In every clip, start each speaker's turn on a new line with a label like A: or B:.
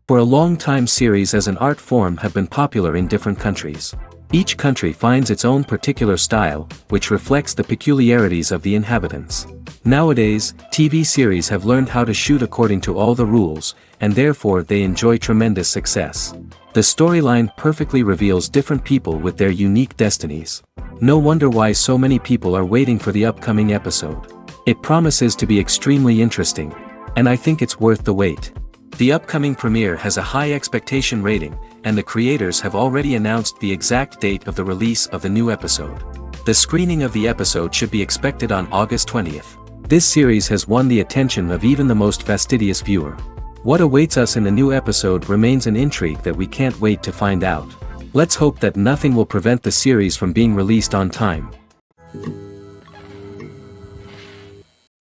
A: For a long time, series as an art form have been popular in different countries. Each country finds its own particular style, which reflects the peculiarities of the inhabitants. Nowadays, TV series have learned how to shoot according to all the rules, and therefore they enjoy tremendous success. The storyline perfectly reveals different people with their unique destinies. No wonder why so many people are waiting for the upcoming episode. It promises to be extremely interesting, and I think it's worth the wait. The upcoming premiere has a high expectation rating, and the creators have already announced the exact date of the release of the new episode. The screening of the episode should be expected on August 20th. This series has won the attention of even the most fastidious viewer. What awaits us in the new episode remains an intrigue that we can't wait to find out. Let's hope that nothing will prevent the series from being released on time.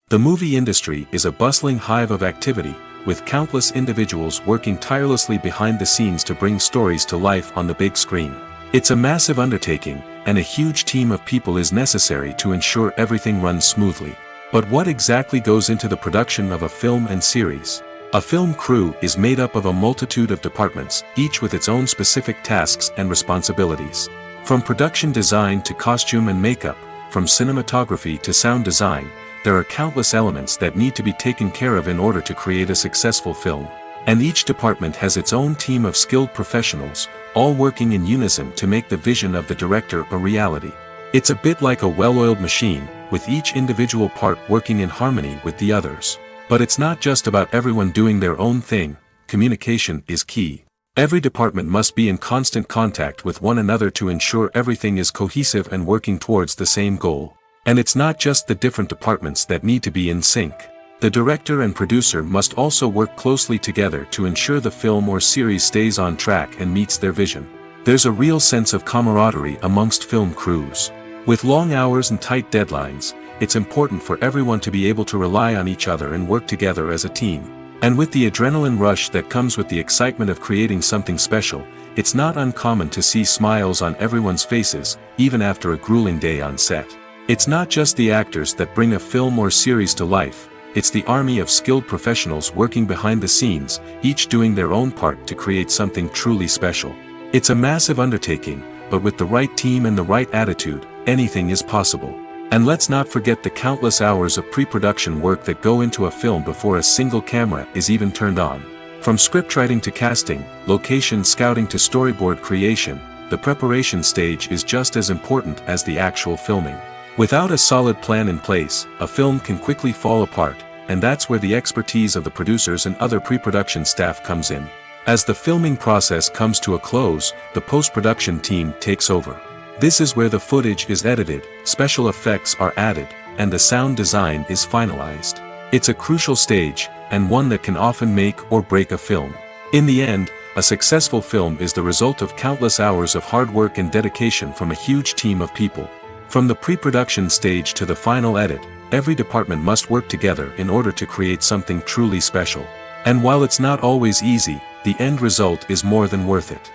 A: The movie industry is a bustling hive of activity, with countless individuals working tirelessly behind the scenes to bring stories to life on the big screen. It's a massive undertaking, and a huge team of people is necessary to ensure everything runs smoothly. But what exactly goes into the production of a film and series? A film crew is made up of a multitude of departments, each with its own specific tasks and responsibilities. From production design to costume and makeup, from cinematography to sound design, there are countless elements that need to be taken care of in order to create a successful film. And each department has its own team of skilled professionals, all working in unison to make the vision of the director a reality. It's a bit like a well-oiled machine, with each individual part working in harmony with the others. But it's not just about everyone doing their own thing. Communication is key. Every department must be in constant contact with one another to ensure everything is cohesive and working towards the same goal. And it's not just the different departments that need to be in sync. The director and producer must also work closely together to ensure the film or series stays on track and meets their vision. There's a real sense of camaraderie amongst film crews. With long hours and tight deadlines, it's important for everyone to be able to rely on each other and work together as a team. And with the adrenaline rush that comes with the excitement of creating something special, it's not uncommon to see smiles on everyone's faces, even after a grueling day on set. It's not just the actors that bring a film or series to life, it's the army of skilled professionals working behind the scenes, each doing their own part to create something truly special. It's a massive undertaking, but with the right team and the right attitude, anything is possible. And let's not forget the countless hours of pre-production work that go into a film before a single camera is even turned on. From scriptwriting to casting, location scouting to storyboard creation, the preparation stage is just as important as the actual filming. Without a solid plan in place, a film can quickly fall apart, and that's where the expertise of the producers and other pre-production staff comes in. As the filming process comes to a close, the post-production team takes over. This is where the footage is edited, special effects are added, and the sound design is finalized. It's a crucial stage, and one that can often make or break a film. In the end, a successful film is the result of countless hours of hard work and dedication from a huge team of people. From the pre-production stage to the final edit, every department must work together in order to create something truly special. And while it's not always easy, the end result is more than worth it.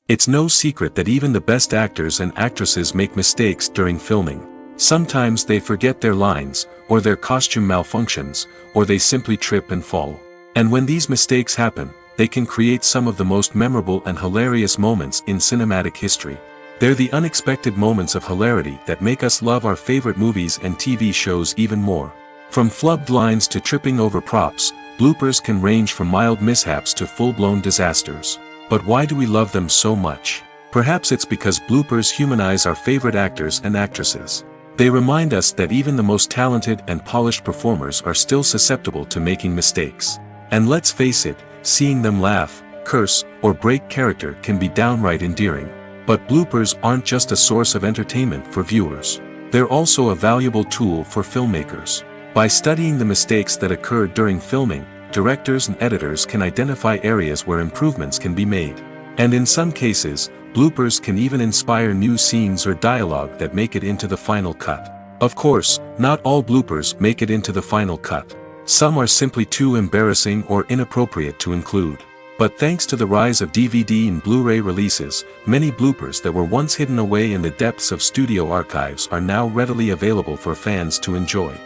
A: It's no secret that even the best actors and actresses make mistakes during filming. Sometimes they forget their lines, or their costume malfunctions, or they simply trip and fall. And when these mistakes happen, they can create some of the most memorable and hilarious moments in cinematic history. They're the unexpected moments of hilarity that make us love our favorite movies and TV shows even more. From flubbed lines to tripping over props, bloopers can range from mild mishaps to full-blown disasters. But why do we love them so much? Perhaps it's because bloopers humanize our favorite actors and actresses. They remind us that even the most talented and polished performers are still susceptible to making mistakes. And let's face it, seeing them laugh, curse, or break character can be downright endearing. But bloopers aren't just a source of entertainment for viewers. They're also a valuable tool for filmmakers. By studying the mistakes that occurred during filming, directors and editors can identify areas where improvements can be made. And in some cases, bloopers can even inspire new scenes or dialogue that make it into the final cut. Of course, not all bloopers make it into the final cut. Some are simply too embarrassing or inappropriate to include. But thanks to the rise of DVD and Blu-ray releases, many bloopers that were once hidden away in the depths of studio archives are now readily available for fans to enjoy.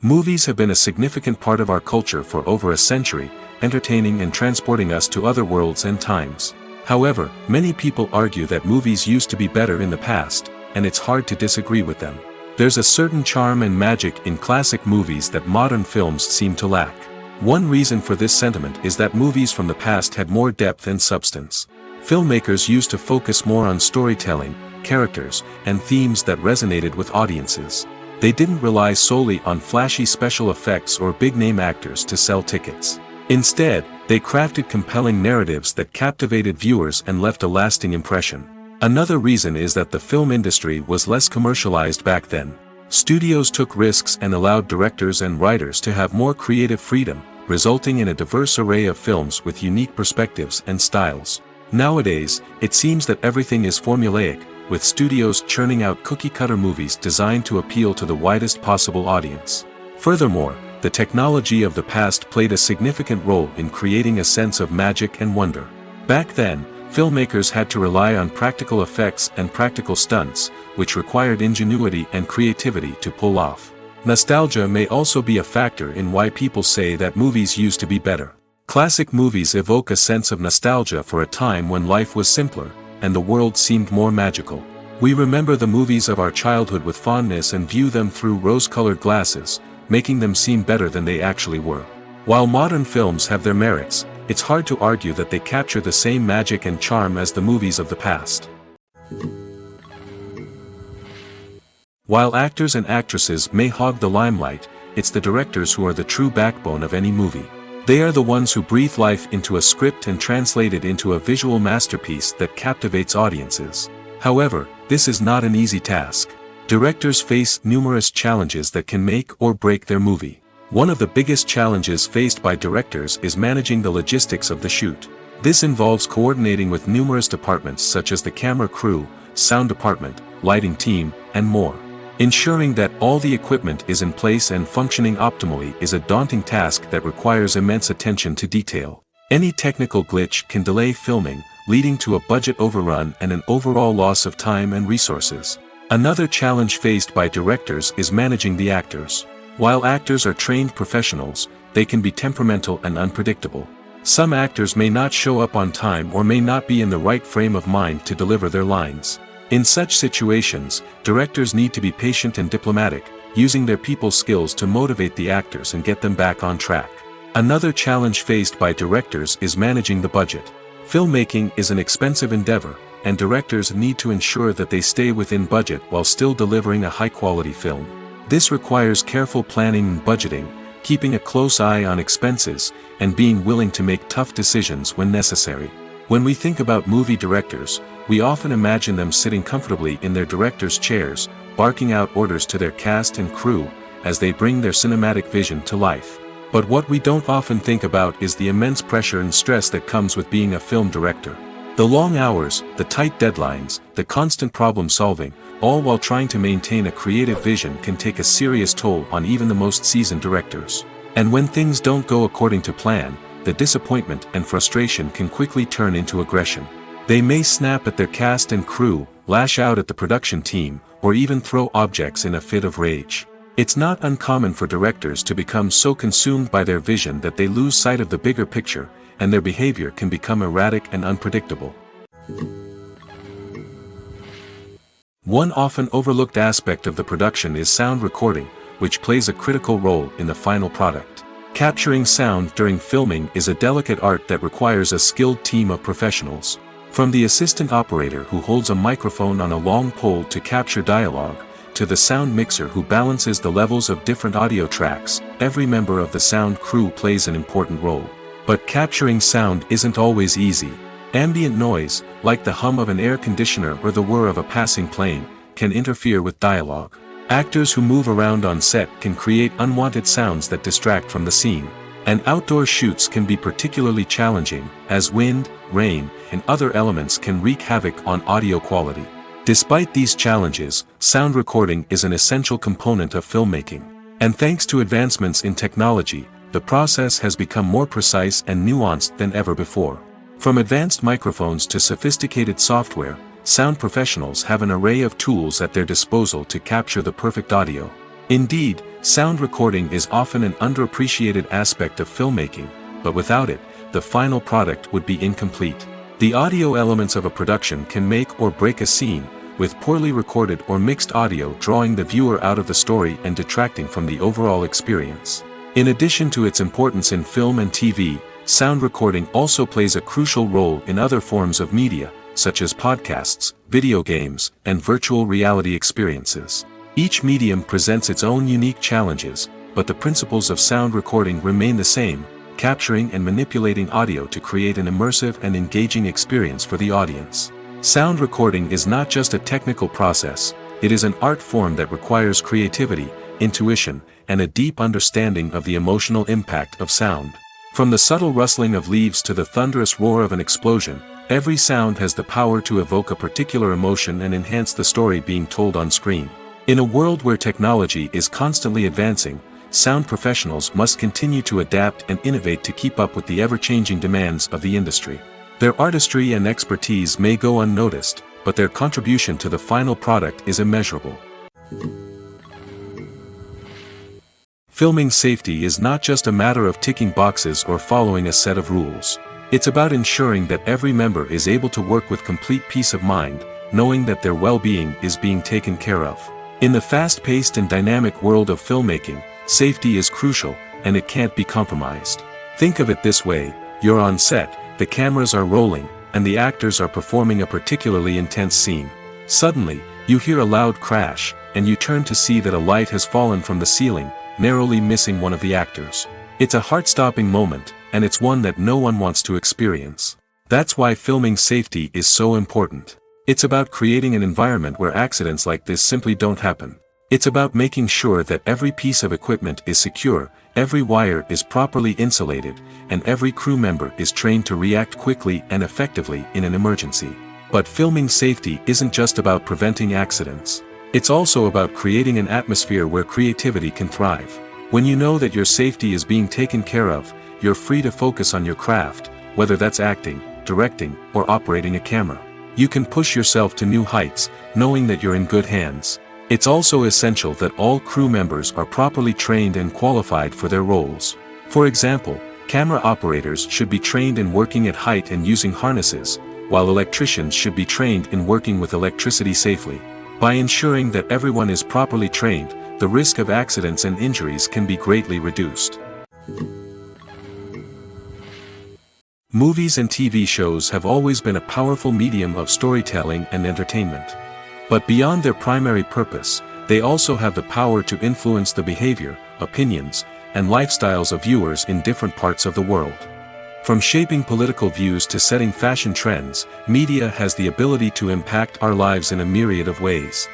A: Movies have been a significant part of our culture for over a century, entertaining and transporting us to other worlds and times. However, many people argue that movies used to be better in the past, and it's hard to disagree with them. There's a certain charm and magic in classic movies that modern films seem to lack. One reason for this sentiment is that movies from the past had more depth and substance. Filmmakers used to focus more on storytelling, characters, and themes that resonated with audiences. They didn't rely solely on flashy special effects or big-name actors to sell tickets. Instead, they crafted compelling narratives that captivated viewers and left a lasting impression. Another reason is that the film industry was less commercialized back then. Studios took risks and allowed directors and writers to have more creative freedom, resulting in a diverse array of films with unique perspectives and styles. Nowadays, it seems that everything is formulaic, with studios churning out cookie-cutter movies designed to appeal to the widest possible audience. Furthermore, the technology of the past played a significant role in creating a sense of magic and wonder. Back then, filmmakers had to rely on practical effects and practical stunts, which required ingenuity and creativity to pull off. Nostalgia may also be a factor in why people say that movies used to be better. Classic movies evoke a sense of nostalgia for a time when life was simpler, and the world seemed more magical. We remember the movies of our childhood with fondness and view them through rose-colored glasses, making them seem better than they actually were. While modern films have their merits, it's hard to argue that they capture the same magic and charm as the movies of the past. While actors and actresses may hog the limelight, it's the directors who are the true backbone of any movie. They are the ones who breathe life into a script and translate it into a visual masterpiece that captivates audiences. However, this is not an easy task. Directors face numerous challenges that can make or break their movie. One of the biggest challenges faced by directors is managing the logistics of the shoot. This involves coordinating with numerous departments such as the camera crew, sound department, lighting team, and more. Ensuring that all the equipment is in place and functioning optimally is a daunting task that requires immense attention to detail. Any technical glitch can delay filming, leading to a budget overrun and an overall loss of time and resources. Another challenge faced by directors is managing the actors. While actors are trained professionals, they can be temperamental and unpredictable. Some actors may not show up on time or may not be in the right frame of mind to deliver their lines. In such situations, directors need to be patient and diplomatic, using their people skills to motivate the actors and get them back on track. Another challenge faced by directors is managing the budget. Filmmaking is an expensive endeavor, and directors need to ensure that they stay within budget while still delivering a high-quality film. This requires careful planning and budgeting, keeping a close eye on expenses, and being willing to make tough decisions when necessary. When we think about movie directors, we often imagine them sitting comfortably in their director's chairs, barking out orders to their cast and crew, as they bring their cinematic vision to life. But what we don't often think about is the immense pressure and stress that comes with being a film director. The long hours, the tight deadlines, the constant problem solving, all while trying to maintain a creative vision can take a serious toll on even the most seasoned directors. And when things don't go according to plan, the disappointment and frustration can quickly turn into aggression. They may snap at their cast and crew, lash out at the production team, or even throw objects in a fit of rage. It's not uncommon for directors to become so consumed by their vision that they lose sight of the bigger picture, and their behavior can become erratic and unpredictable. One often overlooked aspect of the production is sound recording, which plays a critical role in the final product. Capturing sound during filming is a delicate art that requires a skilled team of professionals. From the assistant operator who holds a microphone on a long pole to capture dialogue, to the sound mixer who balances the levels of different audio tracks, every member of the sound crew plays an important role. But capturing sound isn't always easy. Ambient noise, like the hum of an air conditioner or the whir of a passing plane, can interfere with dialogue. Actors who move around on set can create unwanted sounds that distract from the scene. And outdoor shoots can be particularly challenging, as wind, rain, and other elements can wreak havoc on audio quality. Despite these challenges, sound recording is an essential component of filmmaking. And thanks to advancements in technology, the process has become more precise and nuanced than ever before. From advanced microphones to sophisticated software, sound professionals have an array of tools at their disposal to capture the perfect audio. Indeed, sound recording is often an underappreciated aspect of filmmaking, but without it, the final product would be incomplete. The audio elements of a production can make or break a scene, with poorly recorded or mixed audio drawing the viewer out of the story and detracting from the overall experience. In addition to its importance in film and TV, sound recording also plays a crucial role in other forms of media, such as podcasts, video games, and virtual reality experiences. Each medium presents its own unique challenges, but the principles of sound recording remain the same, capturing and manipulating audio to create an immersive and engaging experience for the audience. Sound recording is not just a technical process, it is an art form that requires creativity, intuition, and a deep understanding of the emotional impact of sound. From the subtle rustling of leaves to the thunderous roar of an explosion, every sound has the power to evoke a particular emotion and enhance the story being told on screen. In a world where technology is constantly advancing, sound professionals must continue to adapt and innovate to keep up with the ever-changing demands of the industry. Their artistry and expertise may go unnoticed, but their contribution to the final product is immeasurable. Filming safety is not just a matter of ticking boxes or following a set of rules. It's about ensuring that every member is able to work with complete peace of mind, knowing that their well-being is being taken care of. In the fast-paced and dynamic world of filmmaking, safety is crucial, and it can't be compromised. Think of it this way: you're on set, the cameras are rolling, and the actors are performing a particularly intense scene. Suddenly, you hear a loud crash, and you turn to see that a light has fallen from the ceiling, narrowly missing one of the actors. It's a heart-stopping moment, and it's one that no one wants to experience. That's why filming safety is so important. It's about creating an environment where accidents like this simply don't happen. It's about making sure that every piece of equipment is secure, every wire is properly insulated, and every crew member is trained to react quickly and effectively in an emergency. But filming safety isn't just about preventing accidents. It's also about creating an atmosphere where creativity can thrive. When you know that your safety is being taken care of, you're free to focus on your craft, whether that's acting, directing, or operating a camera. You can push yourself to new heights, knowing that you're in good hands. It's also essential that all crew members are properly trained and qualified for their roles. For example, camera operators should be trained in working at height and using harnesses, while electricians should be trained in working with electricity safely. By ensuring that everyone is properly trained, the risk of accidents and injuries can be greatly reduced. Movies and TV shows have always been a powerful medium of storytelling and entertainment. But beyond their primary purpose, they also have the power to influence the behavior, opinions, and lifestyles of viewers in different parts of the world. From shaping political views to setting fashion trends, media has the ability to impact our lives in a myriad of ways.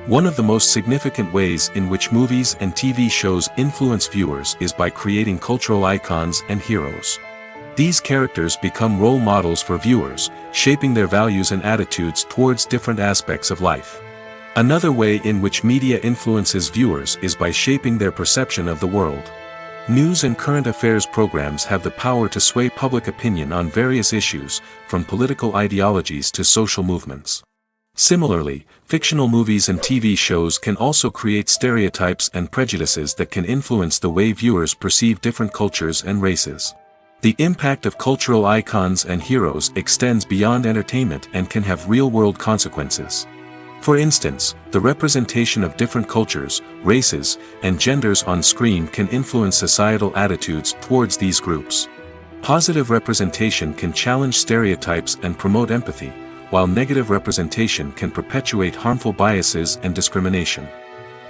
A: One of the most significant ways in which movies and TV shows influence viewers is by creating cultural icons and heroes. These characters become role models for viewers, shaping their values and attitudes towards different aspects of life. Another way in which media influences viewers is by shaping their perception of the world. News and current affairs programs have the power to sway public opinion on various issues, from political ideologies to social movements. Similarly, fictional movies and TV shows can also create stereotypes and prejudices that can influence the way viewers perceive different cultures and races. The impact of cultural icons and heroes extends beyond entertainment and can have real-world consequences. For instance, the representation of different cultures, races, and genders on screen can influence societal attitudes towards these groups. Positive representation can challenge stereotypes and promote empathy, while negative representation can perpetuate harmful biases and discrimination.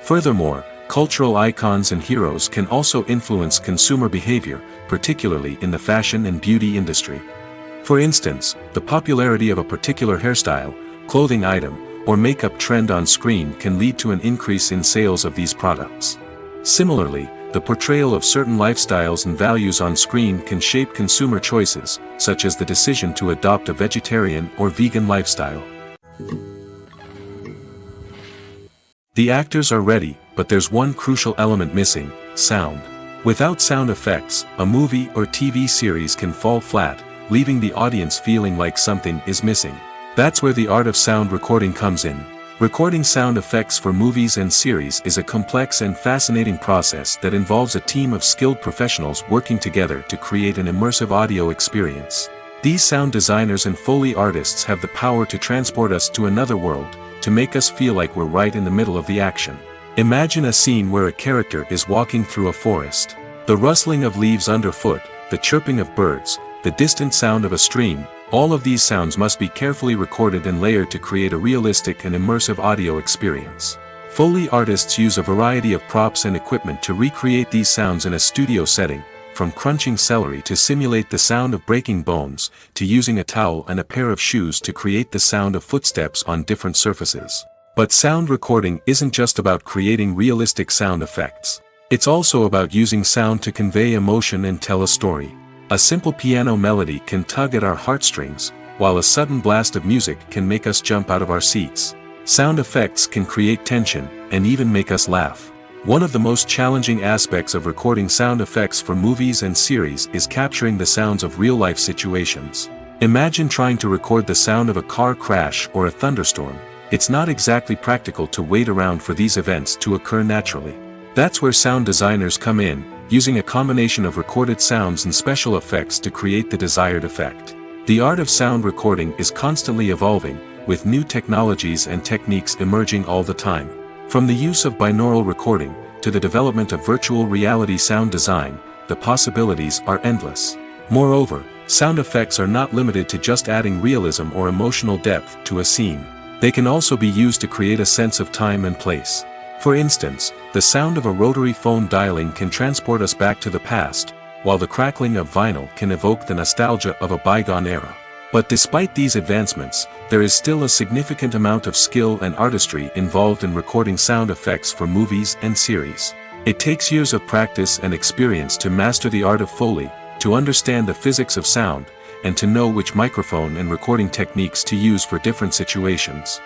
A: Furthermore, cultural icons and heroes can also influence consumer behavior, particularly in the fashion and beauty industry. For instance, the popularity of a particular hairstyle, clothing item, or makeup trend on screen can lead to an increase in sales of these products. Similarly, the portrayal of certain lifestyles and values on screen can shape consumer choices, such as the decision to adopt a vegetarian or vegan lifestyle. The actors are ready, but there's one crucial element missing: sound. Without sound effects, a movie or TV series can fall flat, leaving the audience feeling like something is missing. That's where the art of sound recording comes in. Recording sound effects for movies and series is a complex and fascinating process that involves a team of skilled professionals working together to create an immersive audio experience. These sound designers and Foley artists have the power to transport us to another world, to make us feel like we're right in the middle of the action. Imagine a scene where a character is walking through a forest. The rustling of leaves underfoot, the chirping of birds, the distant sound of a stream, all of these sounds must be carefully recorded and layered to create a realistic and immersive audio experience. Foley artists use a variety of props and equipment to recreate these sounds in a studio setting, from crunching celery to simulate the sound of breaking bones, to using a towel and a pair of shoes to create the sound of footsteps on different surfaces. But sound recording isn't just about creating realistic sound effects. It's also about using sound to convey emotion and tell a story. A simple piano melody can tug at our heartstrings, while a sudden blast of music can make us jump out of our seats. Sound effects can create tension, and even make us laugh. One of the most challenging aspects of recording sound effects for movies and series is capturing the sounds of real-life situations. Imagine trying to record the sound of a car crash or a thunderstorm. It's not exactly practical to wait around for these events to occur naturally. That's where sound designers come in, using a combination of recorded sounds and special effects to create the desired effect. The art of sound recording is constantly evolving, with new technologies and techniques emerging all the time. From the use of binaural recording, to the development of virtual reality sound design, the possibilities are endless. Moreover, sound effects are not limited to just adding realism or emotional depth to a scene. They can also be used to create a sense of time and place. For instance, the sound of a rotary phone dialing can transport us back to the past, while the crackling of vinyl can evoke the nostalgia of a bygone era. But despite these advancements, there is still a significant amount of skill and artistry involved in recording sound effects for movies and series. It takes years of practice and experience to master the art of Foley, to understand the physics of sound, and to know which microphone and recording techniques to use for different situations.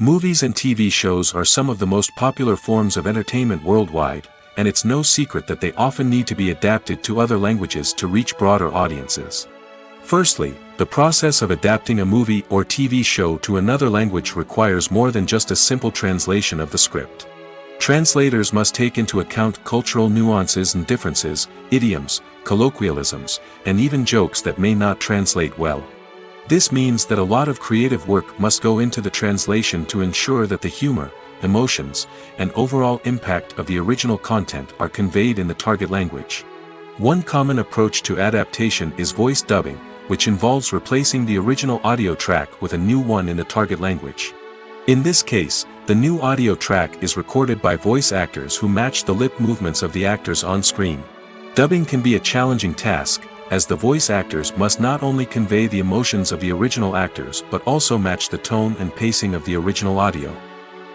A: Movies and TV shows are some of the most popular forms of entertainment worldwide, and it's no secret that they often need to be adapted to other languages to reach broader audiences. Firstly, the process of adapting a movie or TV show to another language requires more than just a simple translation of the script. Translators must take into account cultural nuances and differences, idioms, colloquialisms, and even jokes that may not translate well. This means that a lot of creative work must go into the translation to ensure that the humor, emotions, and overall impact of the original content are conveyed in the target language. One common approach to adaptation is voice dubbing, which involves replacing the original audio track with a new one in the target language. In this case, the new audio track is recorded by voice actors who match the lip movements of the actors on screen. Dubbing can be a challenging task, as the voice actors must not only convey the emotions of the original actors but also match the tone and pacing of the original audio.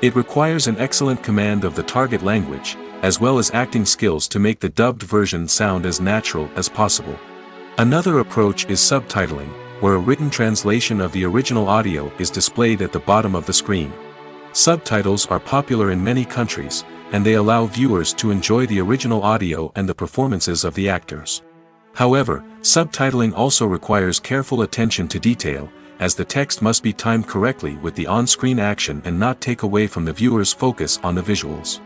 A: It requires an excellent command of the target language, as well as acting skills to make the dubbed version sound as natural as possible. Another approach is subtitling, where a written translation of the original audio is displayed at the bottom of the screen. Subtitles are popular in many countries, and they allow viewers to enjoy the original audio and the performances of the actors. However, subtitling also requires careful attention to detail, as the text must be timed correctly with the on-screen action and not take away from the viewer's focus on the visuals.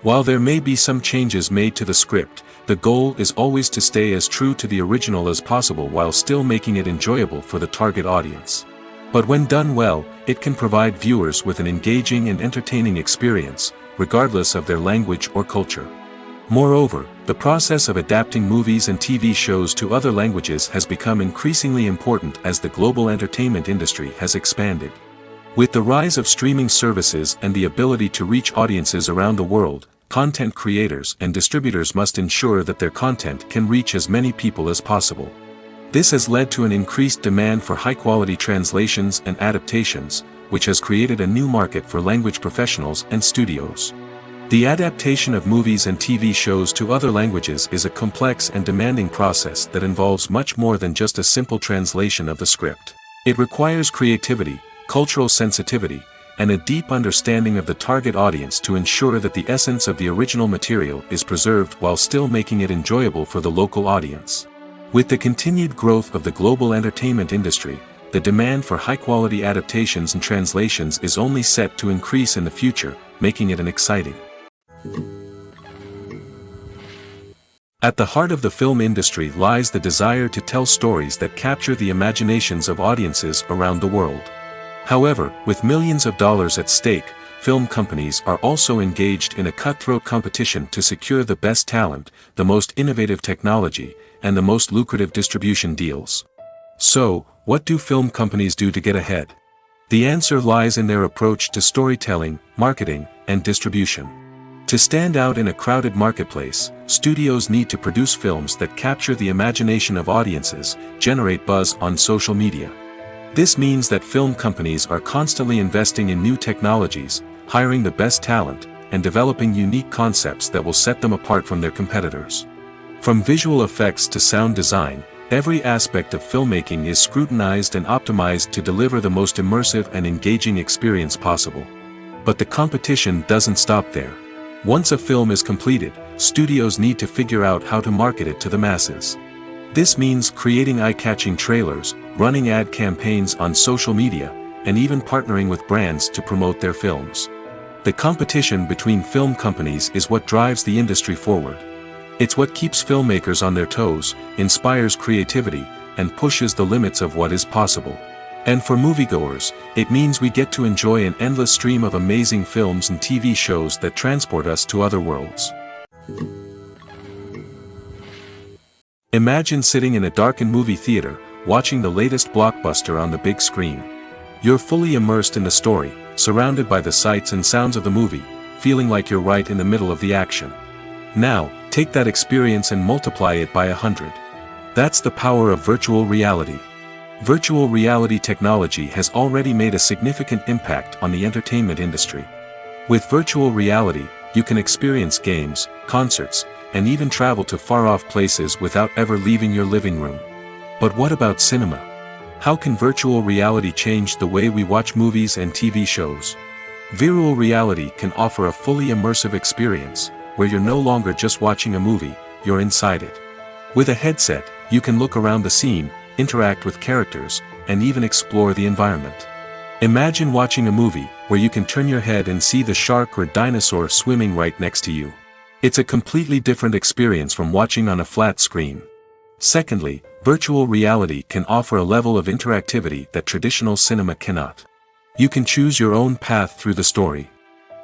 A: While there may be some changes made to the script, the goal is always to stay as true to the original as possible while still making it enjoyable for the target audience. But when done well, it can provide viewers with an engaging and entertaining experience, regardless of their language or culture. Moreover, the process of adapting movies and TV shows to other languages has become increasingly important as the global entertainment industry has expanded. With the rise of streaming services and the ability to reach audiences around the world, content creators and distributors must ensure that their content can reach as many people as possible. This has led to an increased demand for high-quality translations and adaptations, which has created a new market for language professionals and studios. The adaptation of movies and TV shows to other languages is a complex and demanding process that involves much more than just a simple translation of the script. It requires creativity, cultural sensitivity, and a deep understanding of the target audience to ensure that the essence of the original material is preserved while still making it enjoyable for the local audience. With the continued growth of the global entertainment industry, the demand for high-quality adaptations and translations is only set to increase in the future, making it exciting. At the heart of the film industry lies the desire to tell stories that capture the imaginations of audiences around the world. However, with millions of dollars at stake, film companies are also engaged in a cutthroat competition to secure the best talent, the most innovative technology, and the most lucrative distribution deals. So, what do film companies do to get ahead? The answer lies in their approach to storytelling, marketing, and distribution. To stand out in a crowded marketplace, studios need to produce films that capture the imagination of audiences, generate buzz on social media. This means that film companies are constantly investing in new technologies, hiring the best talent, and developing unique concepts that will set them apart from their competitors. From visual effects to sound design, every aspect of filmmaking is scrutinized and optimized to deliver the most immersive and engaging experience possible. But the competition doesn't stop there. Once a film is completed, studios need to figure out how to market it to the masses. This means creating eye-catching trailers, running ad campaigns on social media, and even partnering with brands to promote their films. The competition between film companies is what drives the industry forward. It's what keeps filmmakers on their toes, inspires creativity, and pushes the limits of what is possible. And for moviegoers, it means we get to enjoy an endless stream of amazing films and TV shows that transport us to other worlds. Imagine sitting in a darkened movie theater, watching the latest blockbuster on the big screen. You're fully immersed in the story, surrounded by the sights and sounds of the movie, feeling like you're right in the middle of the action. Now, take that experience and multiply it by 100. That's the power of virtual reality. Virtual reality technology has already made a significant impact on the entertainment industry. With virtual reality, you can experience games, concerts, and even travel to far-off places without ever leaving your living room. But what about cinema? How can virtual reality change the way we watch movies and TV shows? Virtual reality can offer a fully immersive experience, where you're no longer just watching a movie, you're inside it. With a headset, you can look around the scene, interact with characters, and even explore the environment. Imagine watching a movie where you can turn your head and see the shark or dinosaur swimming right next to you. It's a completely different experience from watching on a flat screen. Secondly, virtual reality can offer a level of interactivity that traditional cinema cannot. You can choose your own path through the story.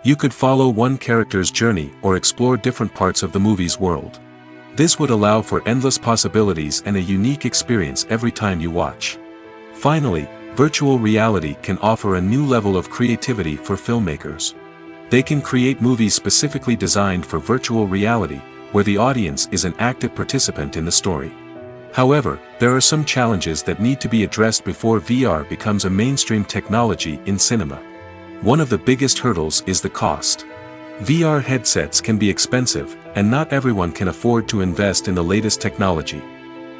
A: You could follow one character's journey or explore different parts of the movie's world. This would allow for endless possibilities and a unique experience every time you watch. Finally, virtual reality can offer a new level of creativity for filmmakers. They can create movies specifically designed for virtual reality, where the audience is an active participant in the story. However, there are some challenges that need to be addressed before VR becomes a mainstream technology in cinema. One of the biggest hurdles is the cost. VR headsets can be expensive, and not everyone can afford to invest in the latest technology.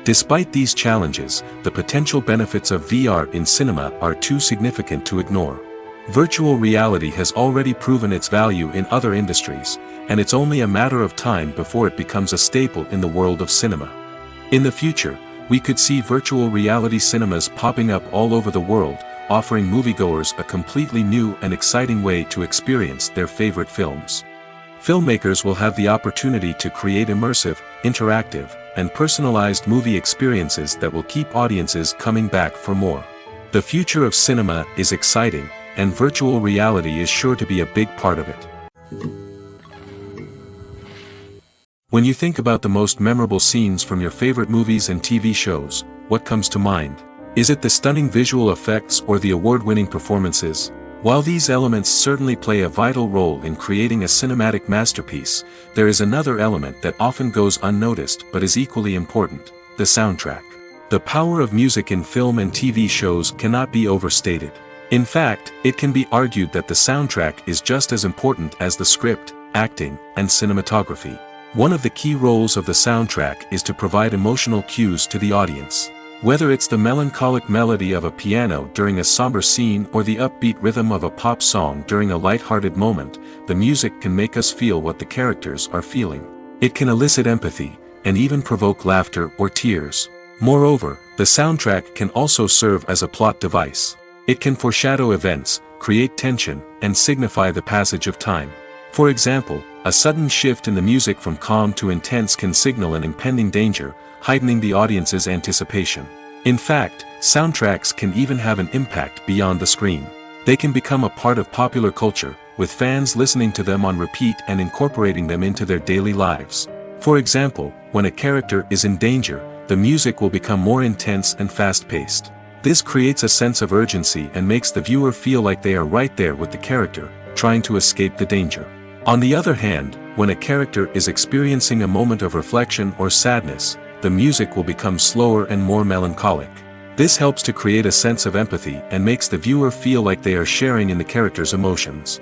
A: Despite these challenges, the potential benefits of VR in cinema are too significant to ignore. Virtual reality has already proven its value in other industries, and it's only a matter of time before it becomes a staple in the world of cinema. In the future, we could see virtual reality cinemas popping up all over the world, offering moviegoers a completely new and exciting way to experience their favorite films. Filmmakers will have the opportunity to create immersive, interactive, and personalized movie experiences that will keep audiences coming back for more. The future of cinema is exciting, and virtual reality is sure to be a big part of it. When you think about the most memorable scenes from your favorite movies and TV shows, what comes to mind? Is it the stunning visual effects or the award-winning performances? While these elements certainly play a vital role in creating a cinematic masterpiece, there is another element that often goes unnoticed but is equally important: the soundtrack. The power of music in film and TV shows cannot be overstated. In fact, it can be argued that the soundtrack is just as important as the script, acting, and cinematography. One of the key roles of the soundtrack is to provide emotional cues to the audience. Whether it's the melancholic melody of a piano during a somber scene or the upbeat rhythm of a pop song during a light-hearted moment, the music can make us feel what the characters are feeling. It can elicit empathy, and even provoke laughter or tears. Moreover, The soundtrack can also serve as a plot device. It can foreshadow events, create tension, and signify the passage of time. For example, a sudden shift in the music from calm to intense can signal an impending danger, heightening the audience's anticipation. In fact, soundtracks can even have an impact beyond the screen. They can become a part of popular culture, with fans listening to them on repeat and incorporating them into their daily lives. For example, when a character is in danger, the music will become more intense and fast-paced. This creates a sense of urgency and makes the viewer feel like they are right there with the character, trying to escape the danger. On the other hand, when a character is experiencing a moment of reflection or sadness, the music will become slower and more melancholic. This helps to create a sense of empathy and makes the viewer feel like they are sharing in the character's emotions.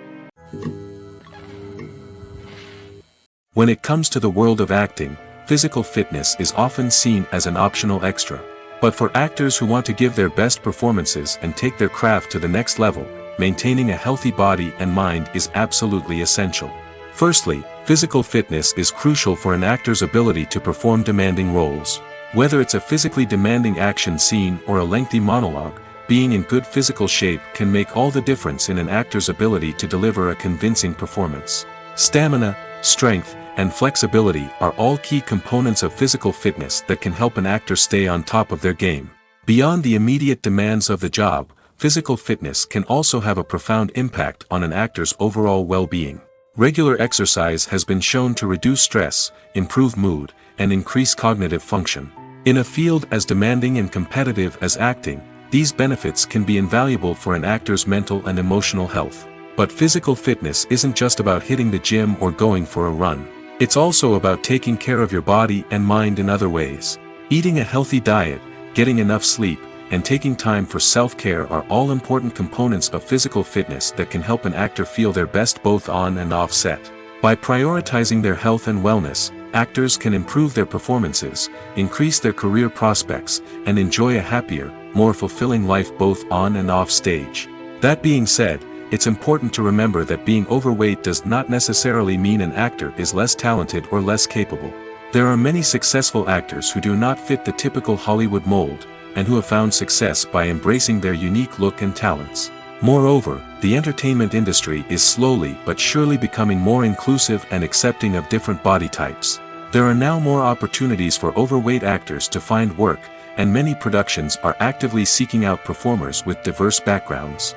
A: When it comes to the world of acting, physical fitness is often seen as an optional extra. But for actors who want to give their best performances and take their craft to the next level, maintaining a healthy body and mind is absolutely essential. Firstly, physical fitness is crucial for an actor's ability to perform demanding roles. Whether it's a physically demanding action scene or a lengthy monologue, being in good physical shape can make all the difference in an actor's ability to deliver a convincing performance. Stamina, strength, and flexibility are all key components of physical fitness that can help an actor stay on top of their game. Beyond the immediate demands of the job, physical fitness can also have a profound impact on an actor's overall well-being. Regular exercise has been shown to reduce stress, improve mood, and increase cognitive function. In a field as demanding and competitive as acting, these benefits can be invaluable for an actor's mental and emotional health. But physical fitness isn't just about hitting the gym or going for a run. It's also about taking care of your body and mind in other ways. Eating a healthy diet, getting enough sleep, and taking time for self-care are all important components of physical fitness that can help an actor feel their best both on and off set. By prioritizing their health and wellness, actors can improve their performances, increase their career prospects, and enjoy a happier, more fulfilling life both on and off stage. That being said, it's important to remember that being overweight does not necessarily mean an actor is less talented or less capable. There are many successful actors who do not fit the typical Hollywood mold, and who have found success by embracing their unique look and talents. Moreover, the entertainment industry is slowly but surely becoming more inclusive and accepting of different body types. There are now more opportunities for overweight actors to find work, and many productions are actively seeking out performers with diverse backgrounds.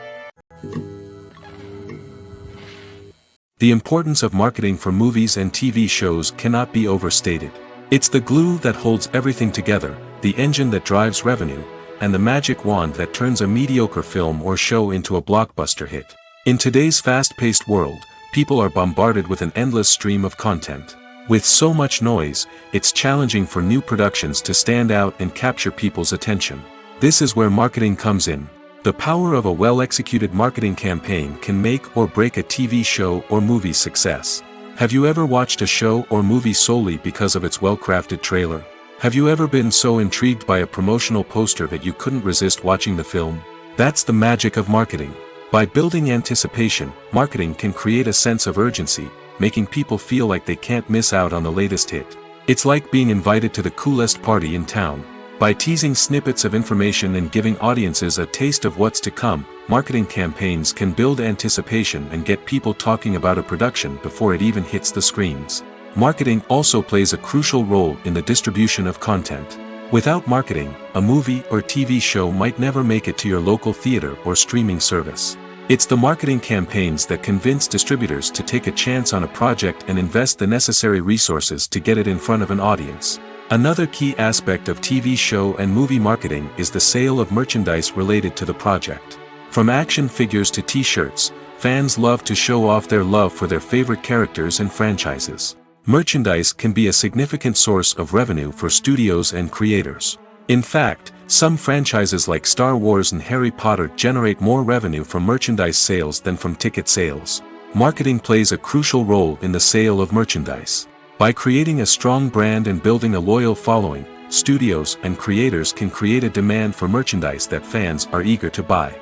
A: The importance of marketing for movies and TV shows cannot be overstated. It's the glue that holds everything together, the engine that drives revenue, and the magic wand that turns a mediocre film or show into a blockbuster hit. In today's fast-paced world, people are bombarded with an endless stream of content. With so much noise, it's challenging for new productions to stand out and capture people's attention. This is where marketing comes in. The power of a well-executed marketing campaign can make or break a TV show or movie's success. Have you ever watched a show or movie solely because of its well-crafted trailer? Have you ever been so intrigued by a promotional poster that you couldn't resist watching the film? That's the magic of marketing. By building anticipation, marketing can create a sense of urgency, making people feel like they can't miss out on the latest hit. It's like being invited to the coolest party in town. By teasing snippets of information and giving audiences a taste of what's to come, marketing campaigns can build anticipation and get people talking about a production before it even hits the screens. Marketing also plays a crucial role in the distribution of content. Without marketing, a movie or TV show might never make it to your local theater or streaming service. It's the marketing campaigns that convince distributors to take a chance on a project and invest the necessary resources to get it in front of an audience. Another key aspect of TV show and movie marketing is the sale of merchandise related to the project. From action figures to t-shirts, fans love to show off their love for their favorite characters and franchises. Merchandise can be a significant source of revenue for studios and creators. In fact, some franchises like Star Wars and Harry Potter generate more revenue from merchandise sales than from ticket sales. Marketing plays a crucial role in the sale of merchandise. By creating a strong brand and building a loyal following, studios and creators can create a demand for merchandise that fans are eager to buy.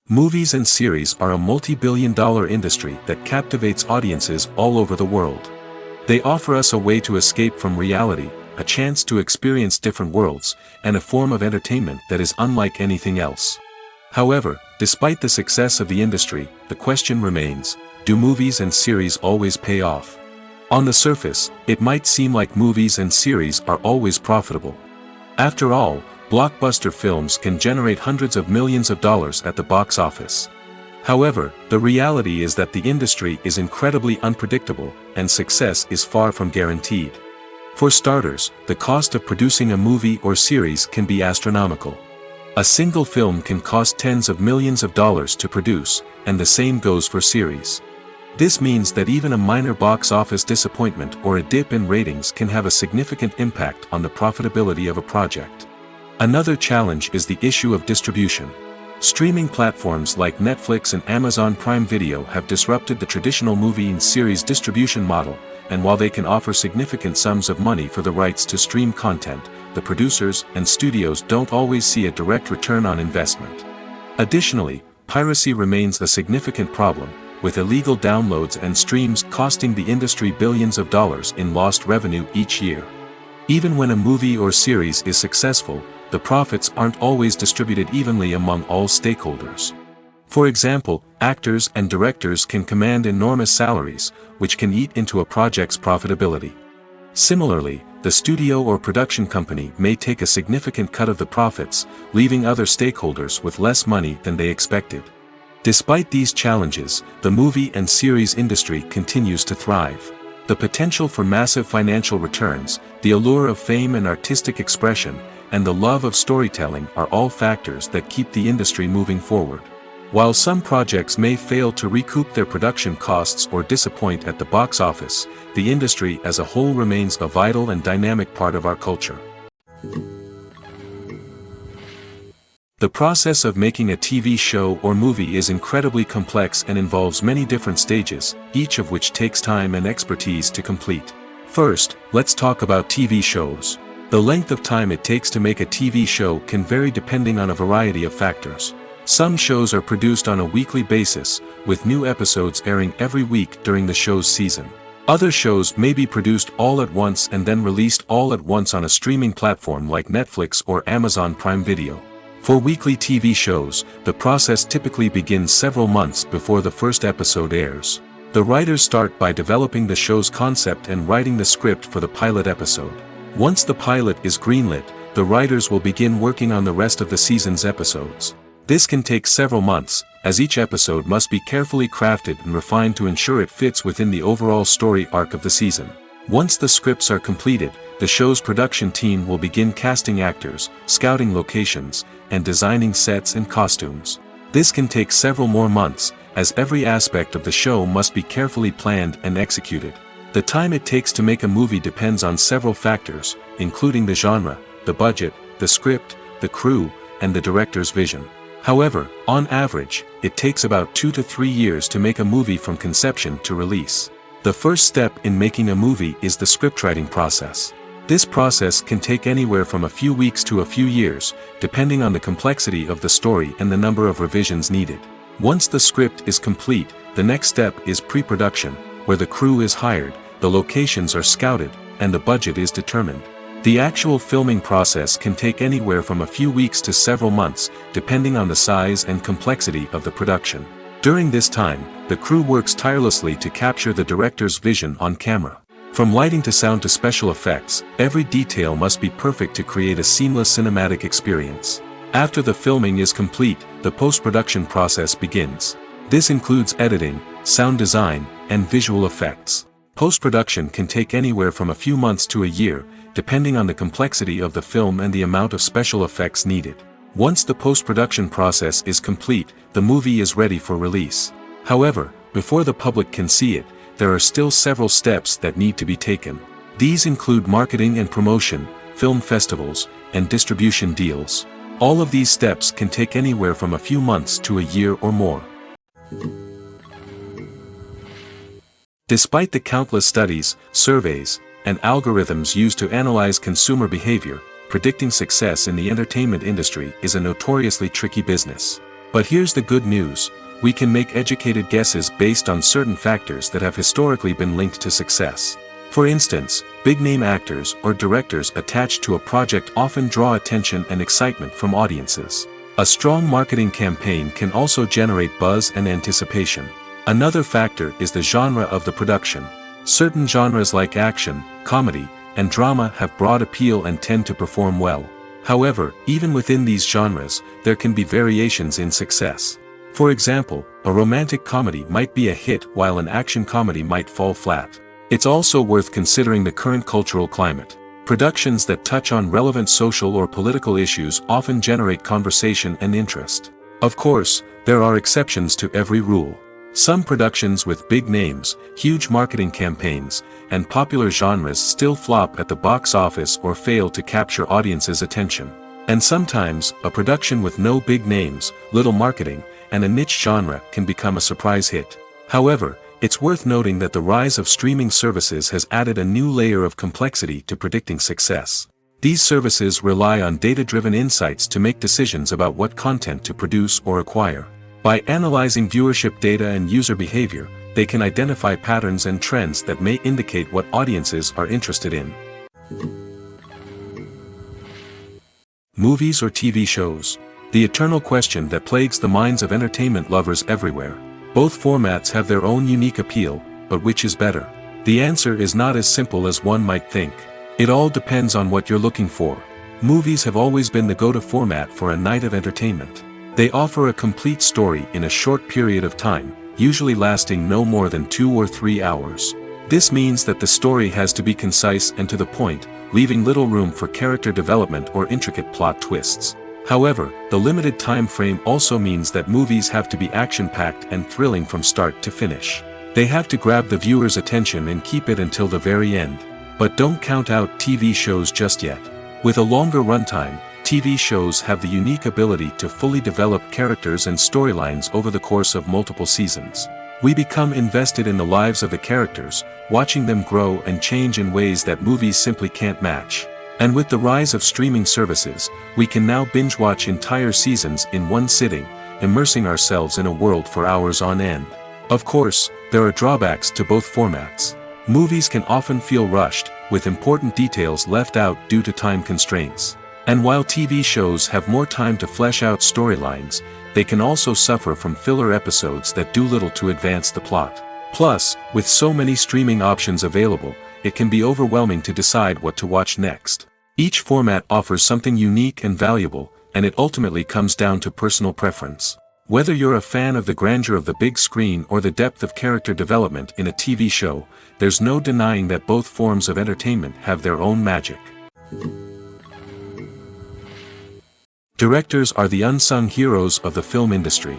A: Movies and series are a multi-billion-dollar industry that captivates audiences all over the world. They offer us a way to escape from reality, a chance to experience different worlds, and a form of entertainment that is unlike anything else. However, despite the success of the industry, the question remains, do movies and series always pay off? On the surface, it might seem like movies and series are always profitable. After all, blockbuster films can generate hundreds of millions of dollars at the box office. However, the reality is that the industry is incredibly unpredictable, and success is far from guaranteed. For starters, the cost of producing a movie or series can be astronomical. A single film can cost tens of millions of dollars to produce, and the same goes for series. This means that even a minor box office disappointment or a dip in ratings can have a significant impact on the profitability of a project. Another challenge is the issue of distribution. Streaming platforms like Netflix and Amazon Prime Video have disrupted the traditional movie and series distribution model, and while they can offer significant sums of money for the rights to stream content, the producers and studios don't always see a direct return on investment. Additionally, piracy remains a significant problem, with illegal downloads and streams costing the industry billions of dollars in lost revenue each year. Even when a movie or series is successful, the profits aren't always distributed evenly among all stakeholders. For example, actors and directors can command enormous salaries, which can eat into a project's profitability. Similarly, the studio or production company may take a significant cut of the profits, leaving other stakeholders with less money than they expected. Despite these challenges, the movie and series industry continues to thrive. The potential for massive financial returns, the allure of fame and artistic expression, and the love of storytelling are all factors that keep the industry moving forward. While some projects may fail to recoup their production costs or disappoint at the box office, the industry as a whole remains a vital and dynamic part of our culture. The process of making a TV show or movie is incredibly complex and involves many different stages, each of which takes time and expertise to complete. First, let's talk about TV shows. The length of time it takes to make a TV show can vary depending on a variety of factors. Some shows are produced on a weekly basis, with new episodes airing every week during the show's season. Other shows may be produced all at once and then released all at once on a streaming platform like Netflix or Amazon Prime Video. For weekly TV shows, the process typically begins several months before the first episode airs. The writers start by developing the show's concept and writing the script for the pilot episode. Once the pilot is greenlit, the writers will begin working on the rest of the season's episodes. This can take several months, as each episode must be carefully crafted and refined to ensure it fits within the overall story arc of the season. Once the scripts are completed, the show's production team will begin casting actors, scouting locations, and designing sets and costumes. This can take several more months, as every aspect of the show must be carefully planned and executed. The time it takes to make a movie depends on several factors, including the genre, the budget, the script, the crew, and the director's vision. However, on average, it takes about 2 to 3 years to make a movie from conception to release. The first step in making a movie is the scriptwriting process. This process can take anywhere from a few weeks to a few years, depending on the complexity of the story and the number of revisions needed. Once the script is complete, the next step is pre-production, where the crew is hired, the locations are scouted, and the budget is determined. The actual filming process can take anywhere from a few weeks to several months, depending on the size and complexity of the production. During this time, the crew works tirelessly to capture the director's vision on camera. From lighting to sound to special effects, every detail must be perfect to create a seamless cinematic experience. After the filming is complete, the post-production process begins. This includes editing, sound design, and visual effects. Post-production can take anywhere from a few months to a year, depending on the complexity of the film and the amount of special effects needed. Once the post-production process is complete, the movie is ready for release. However, before the public can see it, there are still several steps that need to be taken. These include marketing and promotion, film festivals, and distribution deals. All of these steps can take anywhere from a few months to a year or more. Despite the countless studies, surveys, and algorithms used to analyze consumer behavior, predicting success in the entertainment industry is a notoriously tricky business. But here's the good news: we can make educated guesses based on certain factors that have historically been linked to success. For instance, big-name actors or directors attached to a project often draw attention and excitement from audiences. A strong marketing campaign can also generate buzz and anticipation. Another factor is the genre of the production. Certain genres like action, comedy, and drama have broad appeal and tend to perform well. However, even within these genres, there can be variations in success. For example, a romantic comedy might be a hit while an action comedy might fall flat. It's also worth considering the current cultural climate. Productions that touch on relevant social or political issues often generate conversation and interest. Of course, there are exceptions to every rule. Some productions with big names, huge marketing campaigns, and popular genres still flop at the box office or fail to capture audiences' attention. And sometimes, a production with no big names, little marketing, and a niche genre can become a surprise hit. However, it's worth noting that the rise of streaming services has added a new layer of complexity to predicting success. These services rely on data-driven insights to make decisions about what content to produce or acquire. By analyzing viewership data and user behavior, they can identify patterns and trends that may indicate what audiences are interested in. Movies or TV shows? The eternal question that plagues the minds of entertainment lovers everywhere. Both formats have their own unique appeal, but which is better? The answer is not as simple as one might think. It all depends on what you're looking for. Movies have always been the go-to format for a night of entertainment. They offer a complete story in a short period of time, usually lasting no more than 2 or 3 hours. This means that the story has to be concise and to the point, leaving little room for character development or intricate plot twists. However, the limited time frame also means that movies have to be action-packed and thrilling from start to finish. They have to grab the viewer's attention and keep it until the very end. But don't count out TV shows just yet. With a longer runtime, TV shows have the unique ability to fully develop characters and storylines over the course of multiple seasons. We become invested in the lives of the characters, watching them grow and change in ways that movies simply can't match. And with the rise of streaming services, we can now binge-watch entire seasons in one sitting, immersing ourselves in a world for hours on end. Of course, there are drawbacks to both formats. Movies can often feel rushed, with important details left out due to time constraints. And while TV shows have more time to flesh out storylines, they can also suffer from filler episodes that do little to advance the plot. Plus, with so many streaming options available, it can be overwhelming to decide what to watch next. Each format offers something unique and valuable, and it ultimately comes down to personal preference. Whether you're a fan of the grandeur of the big screen or the depth of character development in a TV show, there's no denying that both forms of entertainment have their own magic. Directors are the unsung heroes of the film industry.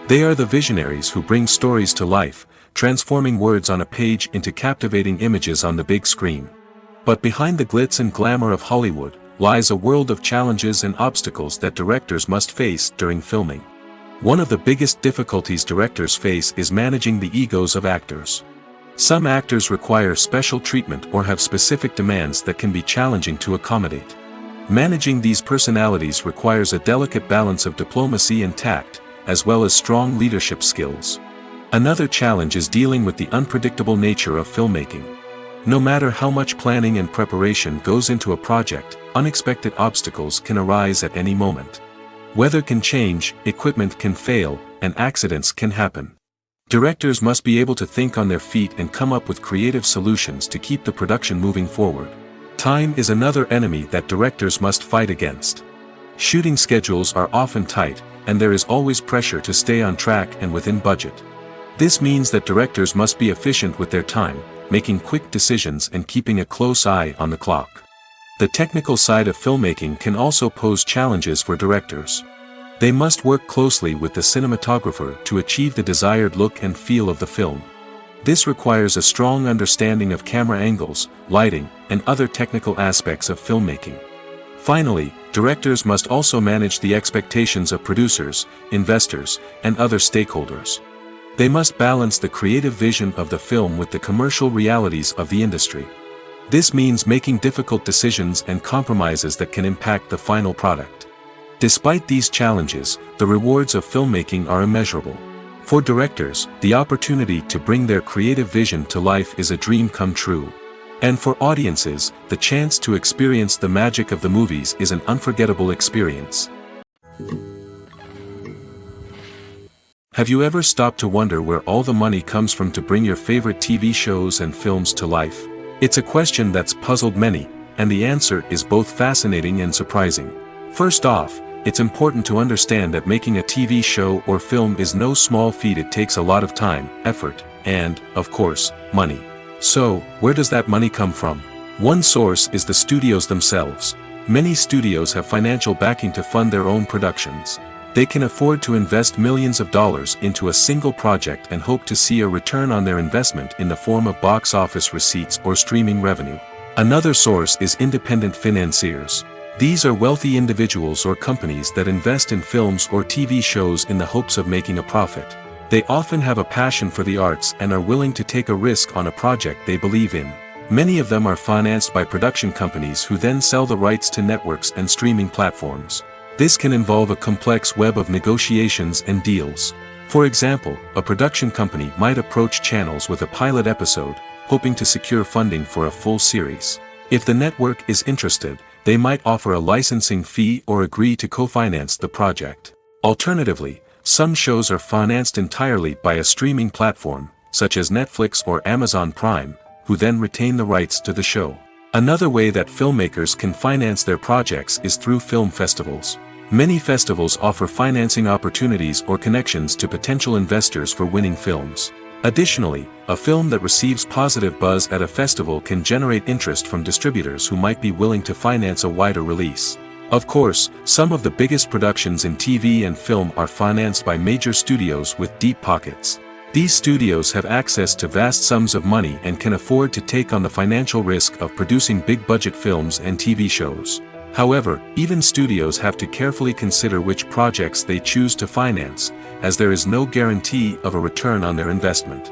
A: They are the visionaries who bring stories to life, transforming words on a page into captivating images on the big screen. But behind the glitz and glamour of Hollywood, lies a world of challenges and obstacles that directors must face during filming. One of the biggest difficulties directors face is managing the egos of actors. Some actors require special treatment or have specific demands that can be challenging to accommodate. Managing these personalities requires a delicate balance of diplomacy and tact, as well as strong leadership skills. Another challenge is dealing with the unpredictable nature of filmmaking. No matter how much planning and preparation goes into a project, unexpected obstacles can arise at any moment. Weather can change, equipment can fail, and accidents can happen. Directors must be able to think on their feet and come up with creative solutions to keep the production moving forward. Time is another enemy that directors must fight against. Shooting schedules are often tight, and there is always pressure to stay on track and within budget. This means that directors must be efficient with their time, making quick decisions and keeping a close eye on the clock. The technical side of filmmaking can also pose challenges for directors. They must work closely with the cinematographer to achieve the desired look and feel of the film. This requires a strong understanding of camera angles, lighting, and other technical aspects of filmmaking. Finally, directors must also manage the expectations of producers, investors, and other stakeholders. They must balance the creative vision of the film with the commercial realities of the industry. This means making difficult decisions and compromises that can impact the final product. Despite these challenges, the rewards of filmmaking are immeasurable. For directors, the opportunity to bring their creative vision to life is a dream come true. And for audiences, the chance to experience the magic of the movies is an unforgettable experience. Have you ever stopped to wonder where all the money comes from to bring your favorite TV shows and films to life? It's a question that's puzzled many, and the answer is both fascinating and surprising. First off, it's important to understand that making a TV show or film is no small feat. It takes a lot of time, effort, and, of course, money. So, where does that money come from? One source is the studios themselves. Many studios have financial backing to fund their own productions. They can afford to invest millions of dollars into a single project and hope to see a return on their investment in the form of box office receipts or streaming revenue. Another source is independent financiers. These are wealthy individuals or companies that invest in films or TV shows in the hopes of making a profit. They often have a passion for the arts and are willing to take a risk on a project they believe in. Many of them are financed by production companies who then sell the rights to networks and streaming platforms. This can involve a complex web of negotiations and deals. For example, a production company might approach channels with a pilot episode, hoping to secure funding for a full series. If the network is interested, they might offer a licensing fee or agree to co-finance the project. Alternatively, some shows are financed entirely by a streaming platform, such as Netflix or Amazon Prime, who then retain the rights to the show. Another way that filmmakers can finance their projects is through film festivals. Many festivals offer financing opportunities or connections to potential investors for winning films. Additionally, a film that receives positive buzz at a festival can generate interest from distributors who might be willing to finance a wider release. Of course, some of the biggest productions in TV and film are financed by major studios with deep pockets. These studios have access to vast sums of money and can afford to take on the financial risk of producing big-budget films and TV shows. However, even studios have to carefully consider which projects they choose to finance, as there is no guarantee of a return on their investment.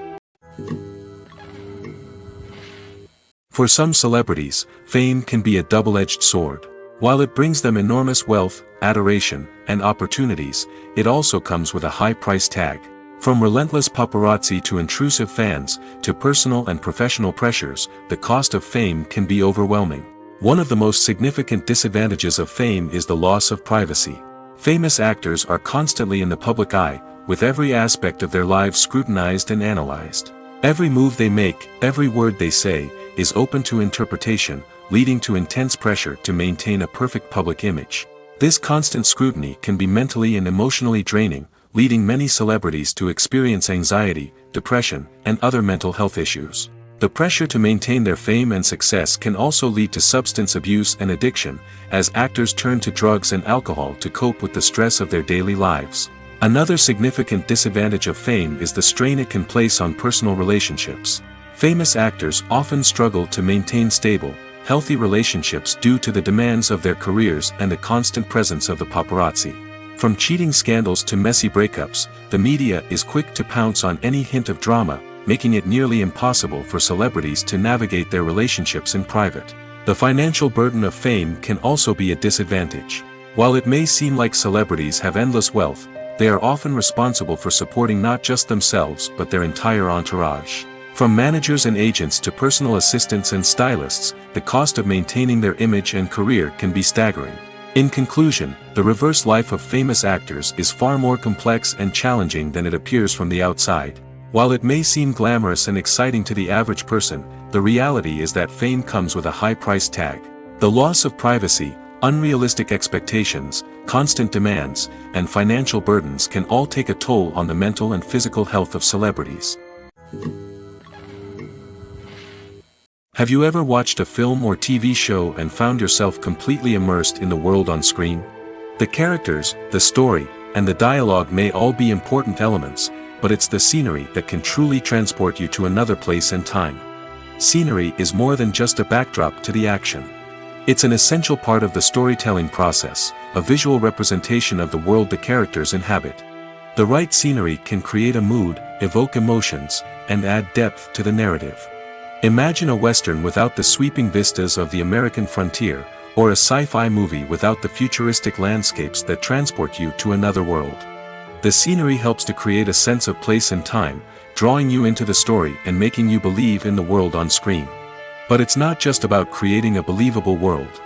A: For some celebrities, fame can be a double-edged sword. While it brings them enormous wealth, adoration, and opportunities, it also comes with a high price tag. From relentless paparazzi to intrusive fans, to personal and professional pressures, the cost of fame can be overwhelming. One of the most significant disadvantages of fame is the loss of privacy. Famous actors are constantly in the public eye, with every aspect of their lives scrutinized and analyzed. Every move they make, every word they say, is open to interpretation, leading to intense pressure to maintain a perfect public image. This constant scrutiny can be mentally and emotionally draining, leading many celebrities to experience anxiety, depression, and other mental health issues. The pressure to maintain their fame and success can also lead to substance abuse and addiction, as actors turn to drugs and alcohol to cope with the stress of their daily lives. Another significant disadvantage of fame is the strain it can place on personal relationships. Famous actors often struggle to maintain stable, healthy relationships due to the demands of their careers and the constant presence of the paparazzi. From cheating scandals to messy breakups, the media is quick to pounce on any hint of drama, making it nearly impossible for celebrities to navigate their relationships in private. The financial burden of fame can also be a disadvantage. While it may seem like celebrities have endless wealth, they are often responsible for supporting not just themselves but their entire entourage. From managers and agents to personal assistants and stylists, the cost of maintaining their image and career can be staggering. In conclusion, the reverse life of famous actors is far more complex and challenging than it appears from the outside. While it may seem glamorous and exciting to the average person, the reality is that fame comes with a high price tag. The loss of privacy, unrealistic expectations, constant demands, and financial burdens can all take a toll on the mental and physical health of celebrities. Have you ever watched a film or TV show and found yourself completely immersed in the world on screen? The characters, the story, and the dialogue may all be important elements, but it's the scenery that can truly transport you to another place and time. Scenery is more than just a backdrop to the action. It's an essential part of the storytelling process, a visual representation of the world the characters inhabit. The right scenery can create a mood, evoke emotions, and add depth to the narrative. Imagine a Western without the sweeping vistas of the American frontier, or a sci-fi movie without the futuristic landscapes that transport you to another world. The scenery helps to create a sense of place and time, drawing you into the story and making you believe in the world on screen. But it's not just about creating a believable world.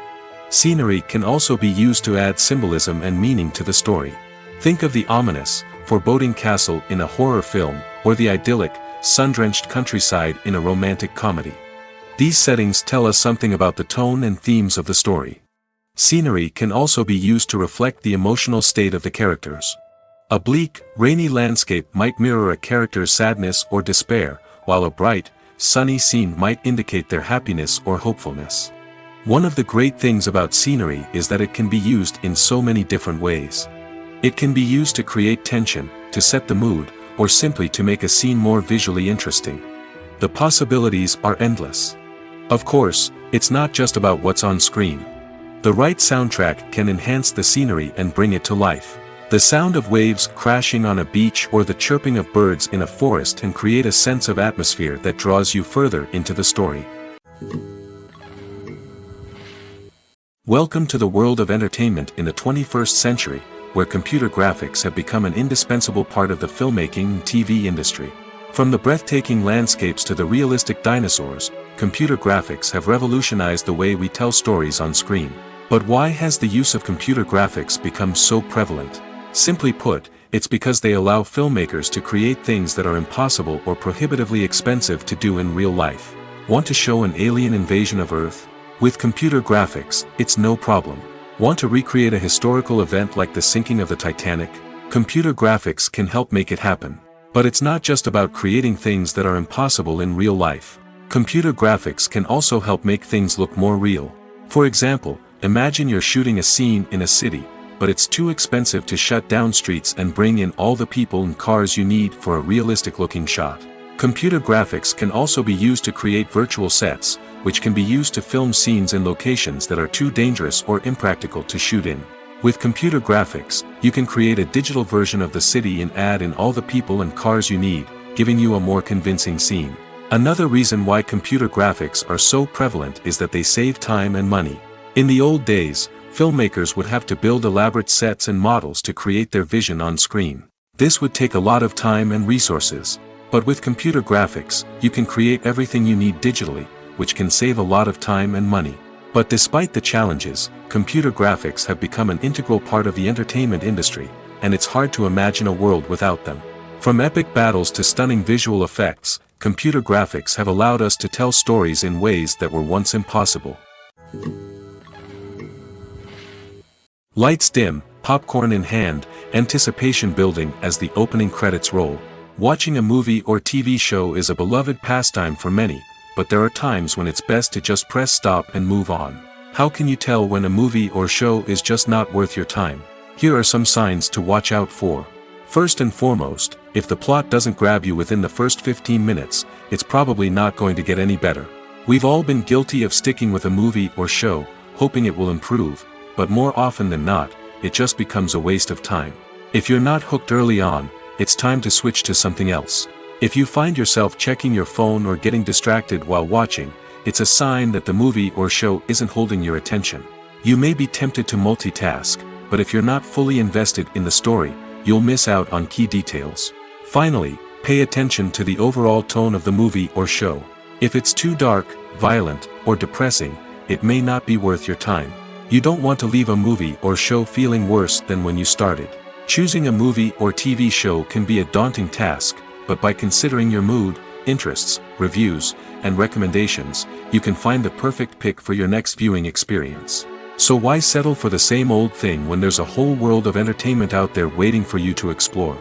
A: Scenery can also be used to add symbolism and meaning to the story. Think of the ominous, foreboding castle in a horror film, or the idyllic, sun-drenched countryside in a romantic comedy. These settings tell us something about the tone and themes of the story. Scenery can also be used to reflect the emotional state of the characters. A bleak, rainy landscape might mirror a character's sadness or despair, while a bright, sunny scene might indicate their happiness or hopefulness. One of the great things about scenery is that it can be used in so many different ways. It can be used to create tension, to set the mood, or simply to make a scene more visually interesting. The possibilities are endless. Of course, it's not just about what's on screen. The right soundtrack can enhance the scenery and bring it to life. The sound of waves crashing on a beach or the chirping of birds in a forest can create a sense of atmosphere that draws you further into the story. Welcome to the world of entertainment in the 21st century, where computer graphics have become an indispensable part of the filmmaking and TV industry. From the breathtaking landscapes to the realistic dinosaurs, computer graphics have revolutionized the way we tell stories on screen. But why has the use of computer graphics become so prevalent? Simply put, it's because they allow filmmakers to create things that are impossible or prohibitively expensive to do in real life. Want to show an alien invasion of Earth? With computer graphics, it's no problem. Want to recreate a historical event like the sinking of the Titanic? Computer graphics can help make it happen. But it's not just about creating things that are impossible in real life. Computer graphics can also help make things look more real. For example, imagine you're shooting a scene in a city, but it's too expensive to shut down streets and bring in all the people and cars you need for a realistic-looking shot. Computer graphics can also be used to create virtual sets, which can be used to film scenes in locations that are too dangerous or impractical to shoot in. With computer graphics, you can create a digital version of the city and add in all the people and cars you need, giving you a more convincing scene. Another reason why computer graphics are so prevalent is that they save time and money. In the old days, filmmakers would have to build elaborate sets and models to create their vision on screen. This would take a lot of time and resources. But with computer graphics, you can create everything you need digitally, which can save a lot of time and money. But despite the challenges, computer graphics have become an integral part of the entertainment industry, and it's hard to imagine a world without them. From epic battles to stunning visual effects, computer graphics have allowed us to tell stories in ways that were once impossible. Lights dim, popcorn in hand, anticipation building as the opening credits roll. Watching a movie or TV show is a beloved pastime for many, but there are times when it's best to just press stop and move on. How can you tell when a movie or show is just not worth your time? Here are some signs to watch out for. First and foremost, if the plot doesn't grab you within the first 15 minutes, it's probably not going to get any better. We've all been guilty of sticking with a movie or show, hoping it will improve, but more often than not, it just becomes a waste of time. If you're not hooked early on, it's time to switch to something else. If you find yourself checking your phone or getting distracted while watching, it's a sign that the movie or show isn't holding your attention. You may be tempted to multitask, but if you're not fully invested in the story, you'll miss out on key details. Finally, pay attention to the overall tone of the movie or show. If it's too dark, violent, or depressing, it may not be worth your time. You don't want to leave a movie or show feeling worse than when you started. Choosing a movie or TV show can be a daunting task, but by considering your mood, interests, reviews, and recommendations, you can find the perfect pick for your next viewing experience. So why settle for the same old thing when there's a whole world of entertainment out there waiting for you to explore?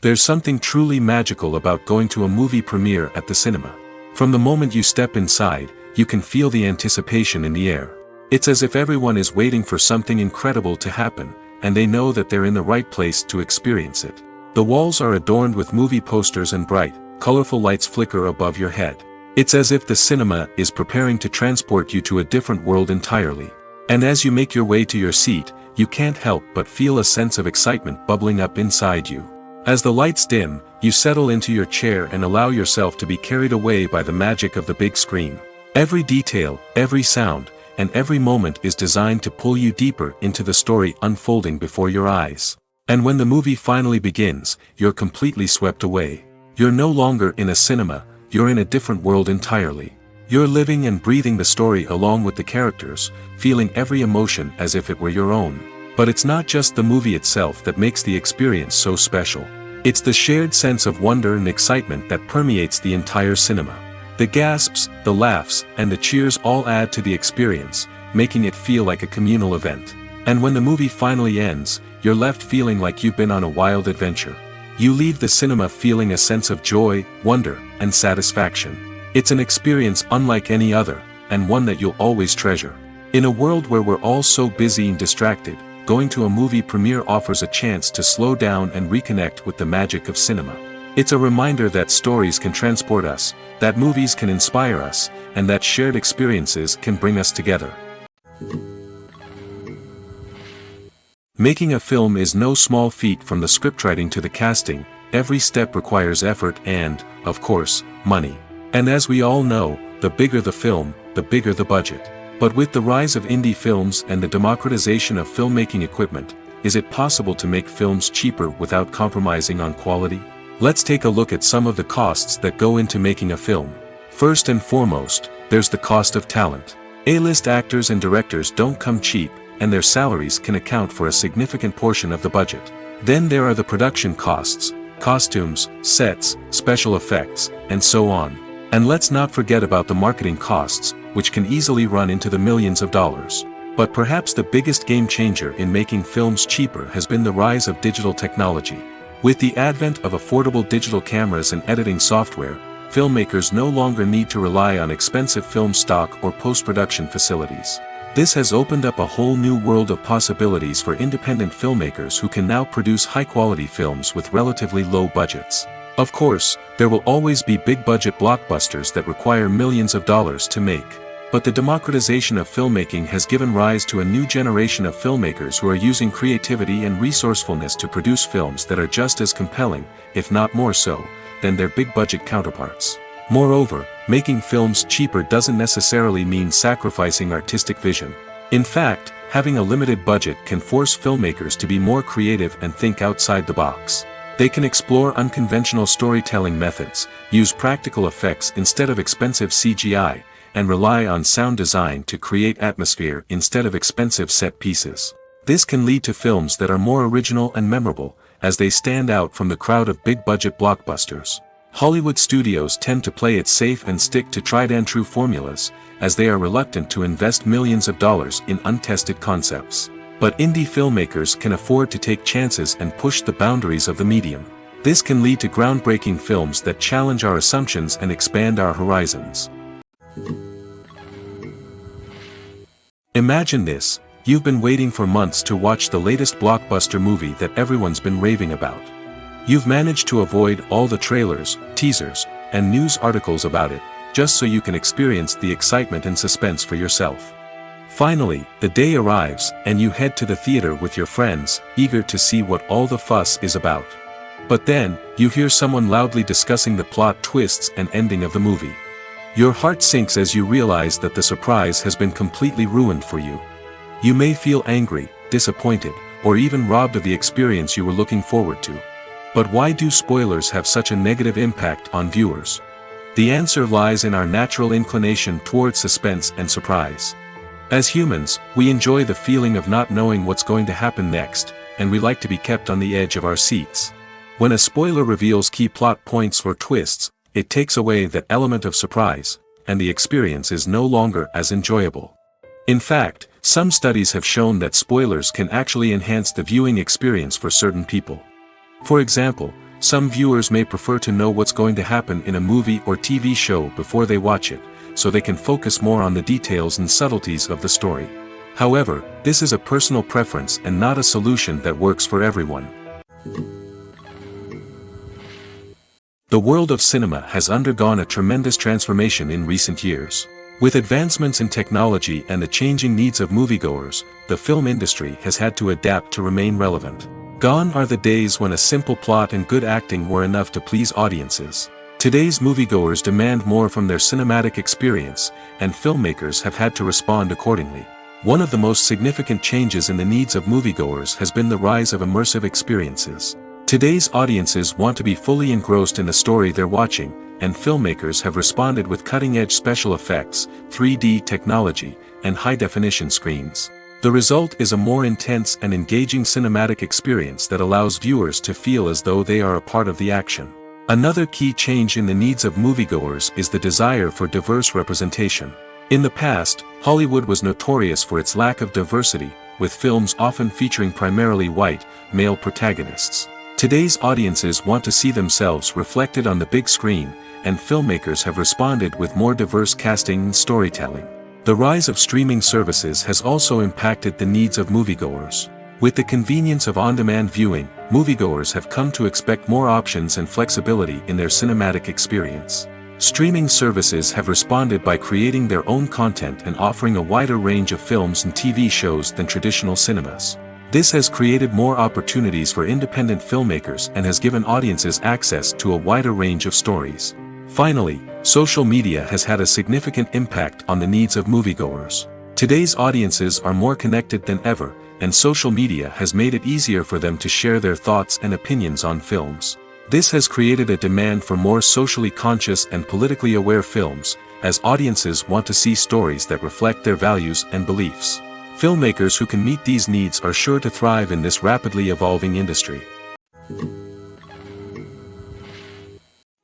A: There's something truly magical about going to a movie premiere at the cinema. From the moment you step inside, you can feel the anticipation in the air. It's as if everyone is waiting for something incredible to happen, and they know that they're in the right place to experience it. The walls are adorned with movie posters and bright, colorful lights flicker above your head. It's as if the cinema is preparing to transport you to a different world entirely. And as you make your way to your seat, you can't help but feel a sense of excitement bubbling up inside you. As the lights dim, you settle into your chair and allow yourself to be carried away by the magic of the big screen. Every detail, every sound, and every moment is designed to pull you deeper into the story unfolding before your eyes. And when the movie finally begins, you're completely swept away. You're no longer in a cinema, you're in a different world entirely. You're living and breathing the story along with the characters, feeling every emotion as if it were your own. But it's not just the movie itself that makes the experience so special. It's the shared sense of wonder and excitement that permeates the entire cinema. The gasps, the laughs, and the cheers all add to the experience, making it feel like a communal event. And when the movie finally ends, you're left feeling like you've been on a wild adventure. You leave the cinema feeling a sense of joy, wonder, and satisfaction. It's an experience unlike any other, and one that you'll always treasure. In a world where we're all so busy and distracted, going to a movie premiere offers a chance to slow down and reconnect with the magic of cinema. It's a reminder that stories can transport us, that movies can inspire us, and that shared experiences can bring us together. Making a film is no small feat. From the scriptwriting to the casting, every step requires effort and, of course, money. And as we all know, the bigger the film, the bigger the budget. But with the rise of indie films and the democratization of filmmaking equipment, is it possible to make films cheaper without compromising on quality? Let's take a look at some of the costs that go into making a film. First and foremost, there's the cost of talent. A-list actors and directors don't come cheap, and their salaries can account for a significant portion of the budget. Then there are the production costs, costumes, sets, special effects, and so on. And let's not forget about the marketing costs, which can easily run into the millions of dollars. But perhaps the biggest game changer in making films cheaper has been the rise of digital technology. With the advent of affordable digital cameras and editing software, filmmakers no longer need to rely on expensive film stock or post-production facilities. This has opened up a whole new world of possibilities for independent filmmakers who can now produce high-quality films with relatively low budgets. Of course, there will always be big-budget blockbusters that require millions of dollars to make. But the democratization of filmmaking has given rise to a new generation of filmmakers who are using creativity and resourcefulness to produce films that are just as compelling, if not more so, than their big-budget counterparts. Moreover, making films cheaper doesn't necessarily mean sacrificing artistic vision. In fact, having a limited budget can force filmmakers to be more creative and think outside the box. They can explore unconventional storytelling methods, use practical effects instead of expensive CGI, and rely on sound design to create atmosphere instead of expensive set pieces. This can lead to films that are more original and memorable, as they stand out from the crowd of big-budget blockbusters. Hollywood studios tend to play it safe and stick to tried-and-true formulas, as they are reluctant to invest millions of dollars in untested concepts. But indie filmmakers can afford to take chances and push the boundaries of the medium. This can lead to groundbreaking films that challenge our assumptions and expand our horizons. Imagine this: you've been waiting for months to watch the latest blockbuster movie that everyone's been raving about. You've managed to avoid all the trailers, teasers, and news articles about it, just so you can experience the excitement and suspense for yourself. Finally, the day arrives, and you head to the theater with your friends, eager to see what all the fuss is about. But then, you hear someone loudly discussing the plot twists and ending of the movie. Your heart sinks as you realize that the surprise has been completely ruined for you. You may feel angry, disappointed, or even robbed of the experience you were looking forward to. But why do spoilers have such a negative impact on viewers? The answer lies in our natural inclination towards suspense and surprise. As humans, we enjoy the feeling of not knowing what's going to happen next, and we like to be kept on the edge of our seats. When a spoiler reveals key plot points or twists, it takes away that element of surprise, and the experience is no longer as enjoyable. In fact, some studies have shown that spoilers can actually enhance the viewing experience for certain people. For example, some viewers may prefer to know what's going to happen in a movie or TV show before they watch it, so they can focus more on the details and subtleties of the story. However, this is a personal preference and not a solution that works for everyone. The world of cinema has undergone a tremendous transformation in recent years. With advancements in technology and the changing needs of moviegoers, the film industry has had to adapt to remain relevant. Gone are the days when a simple plot and good acting were enough to please audiences. Today's moviegoers demand more from their cinematic experience, and filmmakers have had to respond accordingly. One of the most significant changes in the needs of moviegoers has been the rise of immersive experiences. Today's audiences want to be fully engrossed in the story they're watching, and filmmakers have responded with cutting-edge special effects, 3D technology, and high-definition screens. The result is a more intense and engaging cinematic experience that allows viewers to feel as though they are a part of the action. Another key change in the needs of moviegoers is the desire for diverse representation. In the past, Hollywood was notorious for its lack of diversity, with films often featuring primarily white, male protagonists. Today's audiences want to see themselves reflected on the big screen, and filmmakers have responded with more diverse casting and storytelling. The rise of streaming services has also impacted the needs of moviegoers. With the convenience of on-demand viewing, moviegoers have come to expect more options and flexibility in their cinematic experience. Streaming services have responded by creating their own content and offering a wider range of films and TV shows than traditional cinemas. This has created more opportunities for independent filmmakers and has given audiences access to a wider range of stories. Finally, social media has had a significant impact on the needs of moviegoers. Today's audiences are more connected than ever, and social media has made it easier for them to share their thoughts and opinions on films. This has created a demand for more socially conscious and politically aware films, as audiences want to see stories that reflect their values and beliefs. Filmmakers who can meet these needs are sure to thrive in this rapidly evolving industry.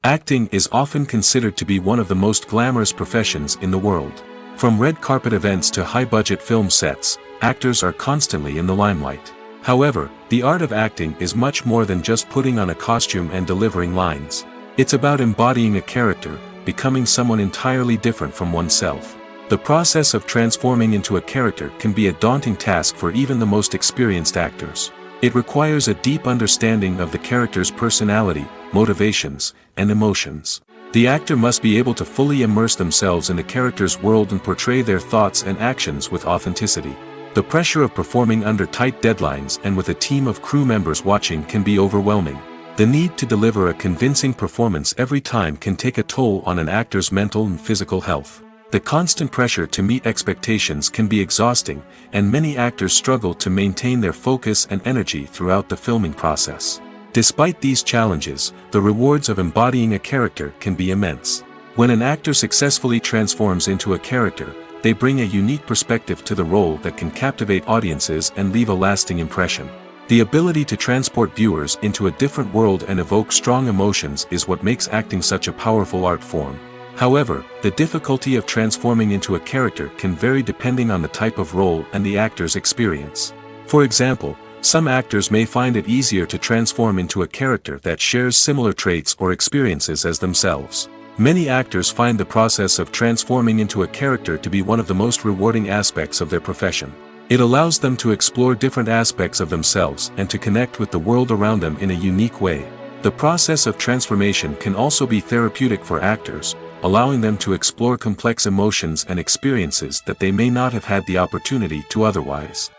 A: Acting is often considered to be one of the most glamorous professions in the world. From red carpet events to high-budget film sets, actors are constantly in the limelight. However, the art of acting is much more than just putting on a costume and delivering lines. It's about embodying a character, becoming someone entirely different from oneself. The process of transforming into a character can be a daunting task for even the most experienced actors. It requires a deep understanding of the character's personality, motivations, and emotions. The actor must be able to fully immerse themselves in the character's world and portray their thoughts and actions with authenticity. The pressure of performing under tight deadlines and with a team of crew members watching can be overwhelming. The need to deliver a convincing performance every time can take a toll on an actor's mental and physical health. The constant pressure to meet expectations can be exhausting, and many actors struggle to maintain their focus and energy throughout the filming process. Despite these challenges, the rewards of embodying a character can be immense. When an actor successfully transforms into a character, they bring a unique perspective to the role that can captivate audiences and leave a lasting impression. The ability to transport viewers into a different world and evoke strong emotions is what makes acting such a powerful art form. However, the difficulty of transforming into a character can vary depending on the type of role and the actor's experience. For example, some actors may find it easier to transform into a character that shares similar traits or experiences as themselves. Many actors find the process of transforming into a character to be one of the most rewarding aspects of their profession. It allows them to explore different aspects of themselves and to connect with the world around them in a unique way. The process of transformation can also be therapeutic for actors, allowing them to explore complex emotions and experiences that they may not have had the opportunity to otherwise.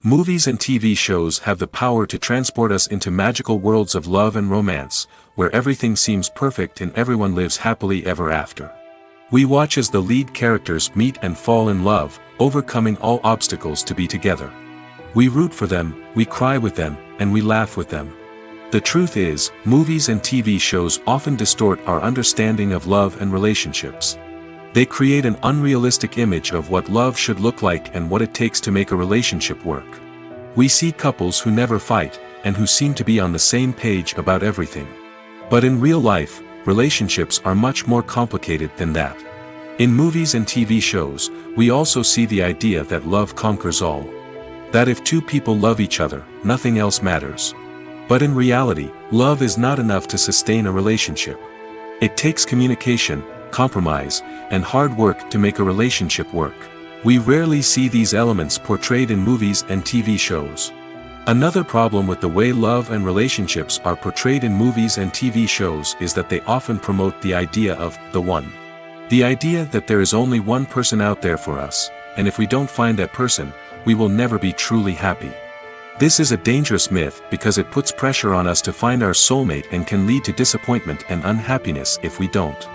A: Movies and TV shows have the power to transport us into magical worlds of love and romance, where everything seems perfect and everyone lives happily ever after. We watch as the lead characters meet and fall in love, overcoming all obstacles to be together. We root for them, we cry with them, and we laugh with them. The truth is, movies and TV shows often distort our understanding of love and relationships. They create an unrealistic image of what love should look like and what it takes to make a relationship work. We see couples who never fight, and who seem to be on the same page about everything. But in real life, relationships are much more complicated than that. In movies and TV shows, we also see the idea that love conquers all. That if two people love each other, nothing else matters. But in reality, love is not enough to sustain a relationship. It takes communication, compromise, and hard work to make a relationship work. We rarely see these elements portrayed in movies and TV shows. Another problem with the way love and relationships are portrayed in movies and TV shows is that they often promote the idea of the one. The idea that there is only one person out there for us, and if we don't find that person, we will never be truly happy. This is a dangerous myth because it puts pressure on us to find our soulmate and can lead to disappointment and unhappiness if we don't.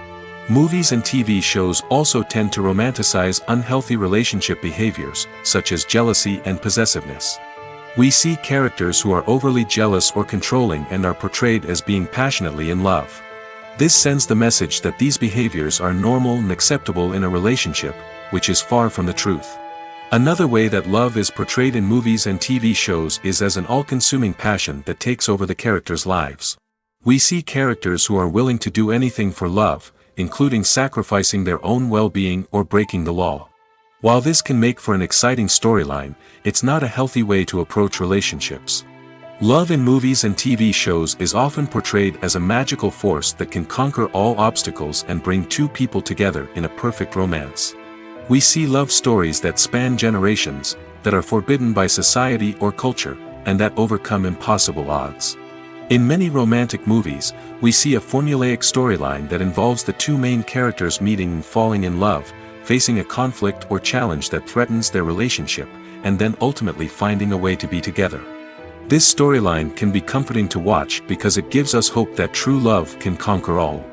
A: Movies and TV shows also tend to romanticize unhealthy relationship behaviors, such as jealousy and possessiveness. We see characters who are overly jealous or controlling and are portrayed as being passionately in love. This sends the message that these behaviors are normal and acceptable in a relationship, which is far from the truth. Another way that love is portrayed in movies and TV shows is as an all-consuming passion that takes over the characters' lives. We see characters who are willing to do anything for love, including sacrificing their own well-being or breaking the law. While this can make for an exciting storyline, it's not a healthy way to approach relationships. Love in movies and TV shows is often portrayed as a magical force that can conquer all obstacles and bring two people together in a perfect romance. We see love stories that span generations, that are forbidden by society or culture, and that overcome impossible odds. In many romantic movies, we see a formulaic storyline that involves the two main characters meeting and falling in love, facing a conflict or challenge that threatens their relationship, and then ultimately finding a way to be together. This storyline can be comforting to watch because it gives us hope that true love can conquer all.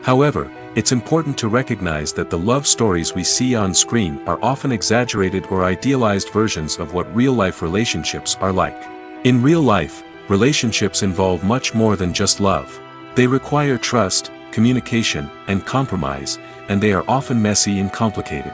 A: However, it's important to recognize that the love stories we see on screen are often exaggerated or idealized versions of what real-life relationships are like. In real life, relationships involve much more than just love. They require trust, communication, and compromise, and they are often messy and complicated.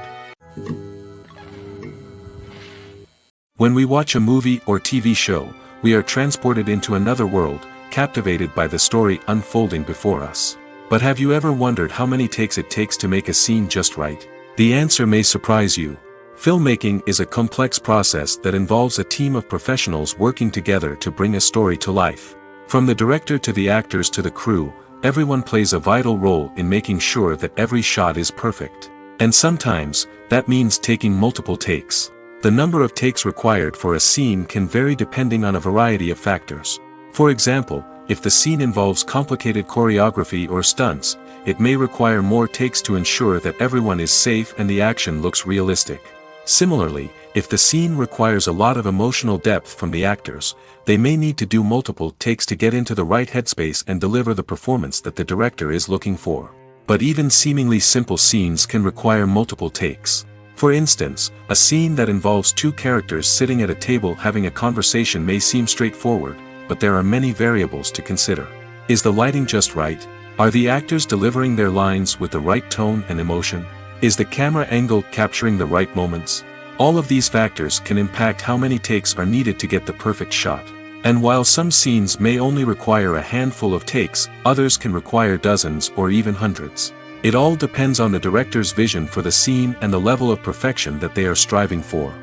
A: When we watch a movie or TV show, we are transported into another world, captivated by the story unfolding before us. But have you ever wondered how many takes it takes to make a scene just right? The answer may surprise you. Filmmaking is a complex process that involves a team of professionals working together to bring a story to life. From the director to the actors to the crew, everyone plays a vital role in making sure that every shot is perfect. And sometimes, that means taking multiple takes. The number of takes required for a scene can vary depending on a variety of factors. For example, if the scene involves complicated choreography or stunts, it may require more takes to ensure that everyone is safe and the action looks realistic. Similarly, if the scene requires a lot of emotional depth from the actors, they may need to do multiple takes to get into the right headspace and deliver the performance that the director is looking for. But even seemingly simple scenes can require multiple takes. For instance, a scene that involves two characters sitting at a table having a conversation may seem straightforward, but there are many variables to consider. Is the lighting just right? Are the actors delivering their lines with the right tone and emotion? Is the camera angle capturing the right moments? All of these factors can impact how many takes are needed to get the perfect shot. And while some scenes may only require a handful of takes, others can require dozens or even hundreds. It all depends on the director's vision for the scene and the level of perfection that they are striving for.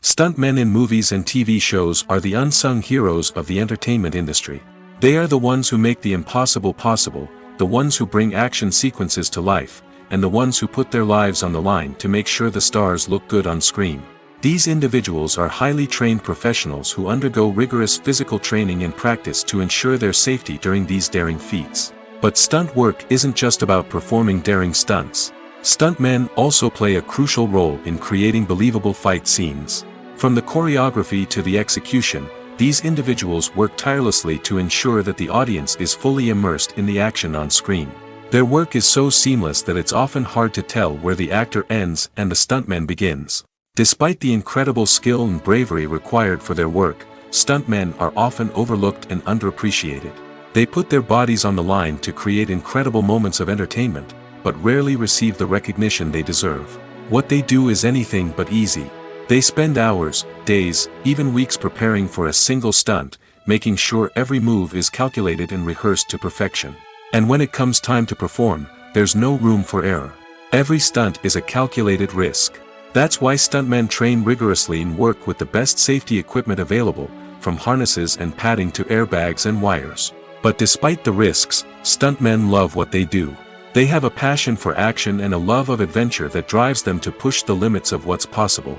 A: Stuntmen in movies and TV shows are the unsung heroes of the entertainment industry. They are the ones who make the impossible possible, the ones who bring action sequences to life, and the ones who put their lives on the line to make sure the stars look good on screen. These individuals are highly trained professionals who undergo rigorous physical training and practice to ensure their safety during these daring feats. But stunt work isn't just about performing daring stunts. Stuntmen also play a crucial role in creating believable fight scenes. From the choreography to the execution, these individuals work tirelessly to ensure that the audience is fully immersed in the action on screen. Their work is so seamless that it's often hard to tell where the actor ends and the stuntman begins. Despite the incredible skill and bravery required for their work, stuntmen are often overlooked and underappreciated. They put their bodies on the line to create incredible moments of entertainment, but rarely receive the recognition they deserve. What they do is anything but easy. They spend hours, days, even weeks preparing for a single stunt, making sure every move is calculated and rehearsed to perfection. And when it comes time to perform, there's no room for error. Every stunt is a calculated risk. That's why stuntmen train rigorously and work with the best safety equipment available, from harnesses and padding to airbags and wires. But despite the risks, stuntmen love what they do. They have a passion for action and a love of adventure that drives them to push the limits of what's possible.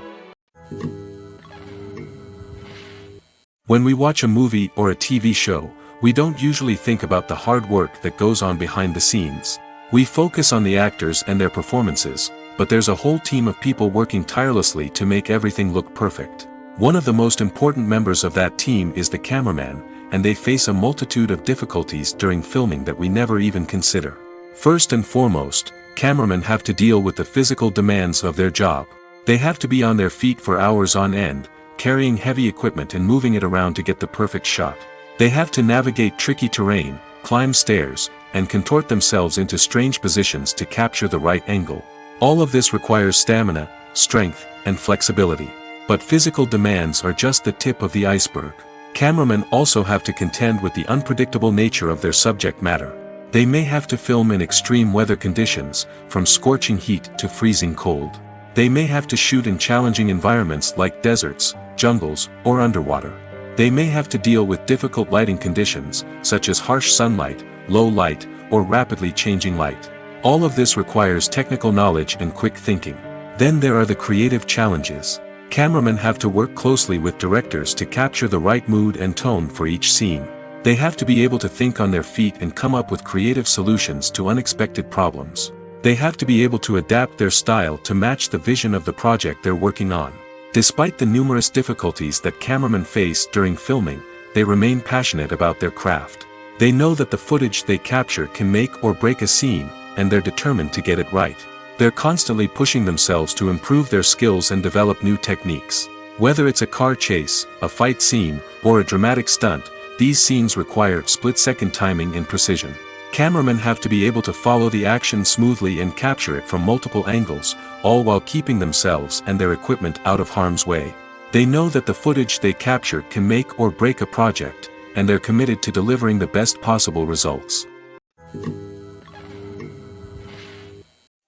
A: When we watch a movie or a TV show, we don't usually think about the hard work that goes on behind the scenes. We focus on the actors and their performances, but there's a whole team of people working tirelessly to make everything look perfect. One of the most important members of that team is the cameraman, and they face a multitude of difficulties during filming that we never even consider. First and foremost, cameramen have to deal with the physical demands of their job. They have to be on their feet for hours on end, carrying heavy equipment and moving it around to get the perfect shot. They have to navigate tricky terrain, climb stairs, and contort themselves into strange positions to capture the right angle. All of this requires stamina, strength, and flexibility. But physical demands are just the tip of the iceberg. Cameramen also have to contend with the unpredictable nature of their subject matter. They may have to film in extreme weather conditions, from scorching heat to freezing cold. They may have to shoot in challenging environments like deserts, jungles, or underwater. They may have to deal with difficult lighting conditions, such as harsh sunlight, low light, or rapidly changing light. All of this requires technical knowledge and quick thinking. Then there are the creative challenges. Cameramen have to work closely with directors to capture the right mood and tone for each scene. They have to be able to think on their feet and come up with creative solutions to unexpected problems. They have to be able to adapt their style to match the vision of the project they're working on. Despite the numerous difficulties that cameramen face during filming, they remain passionate about their craft. They know that the footage they capture can make or break a scene, and they're determined to get it right. They're constantly pushing themselves to improve their skills and develop new techniques. Whether it's a car chase, a fight scene, or a dramatic stunt, these scenes require split-second timing and precision. Cameramen have to be able to follow the action smoothly and capture it from multiple angles, all while keeping themselves and their equipment out of harm's way. They know that the footage they capture can make or break a project, and they're committed to delivering the best possible results.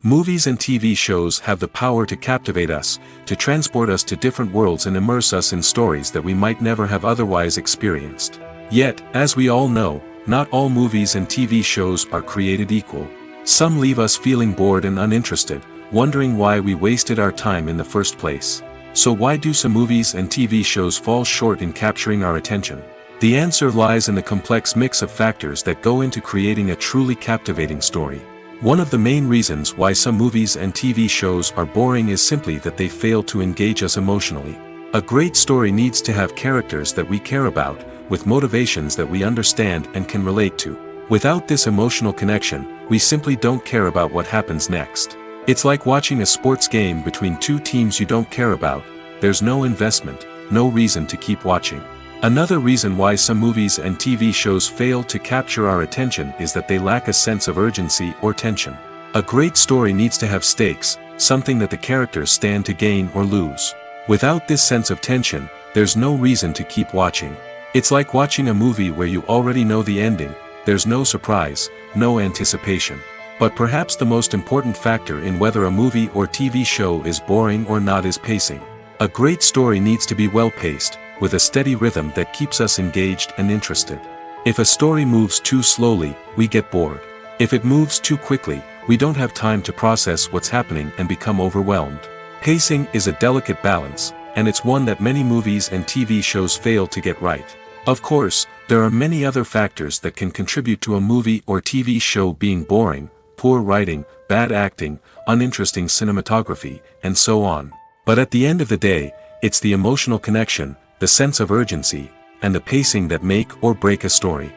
A: Movies and TV shows have the power to captivate us, to transport us to different worlds and immerse us in stories that we might never have otherwise experienced. Yet, as we all know, not all movies and TV shows are created equal. Some leave us feeling bored and uninterested, wondering why we wasted our time in the first place. So why do some movies and TV shows fall short in capturing our attention? The answer lies in the complex mix of factors that go into creating a truly captivating story. One of the main reasons why some movies and TV shows are boring is simply that they fail to engage us emotionally. A great story needs to have characters that we care about, with motivations that we understand and can relate to. Without this emotional connection, we simply don't care about what happens next. It's like watching a sports game between two teams you don't care about. There's no investment, no reason to keep watching. Another reason why some movies and TV shows fail to capture our attention is that they lack a sense of urgency or tension. A great story needs to have stakes, something that the characters stand to gain or lose. Without this sense of tension, there's no reason to keep watching. It's like watching a movie where you already know the ending. There's no surprise, no anticipation. But perhaps the most important factor in whether a movie or TV show is boring or not is pacing. A great story needs to be well-paced, with a steady rhythm that keeps us engaged and interested. If a story moves too slowly, we get bored. If it moves too quickly, we don't have time to process what's happening and become overwhelmed. Pacing is a delicate balance, and it's one that many movies and TV shows fail to get right. Of course, there are many other factors that can contribute to a movie or TV show being boring: poor writing, bad acting, uninteresting cinematography, and so on. But at the end of the day, it's the emotional connection, the sense of urgency, and the pacing that make or break a story.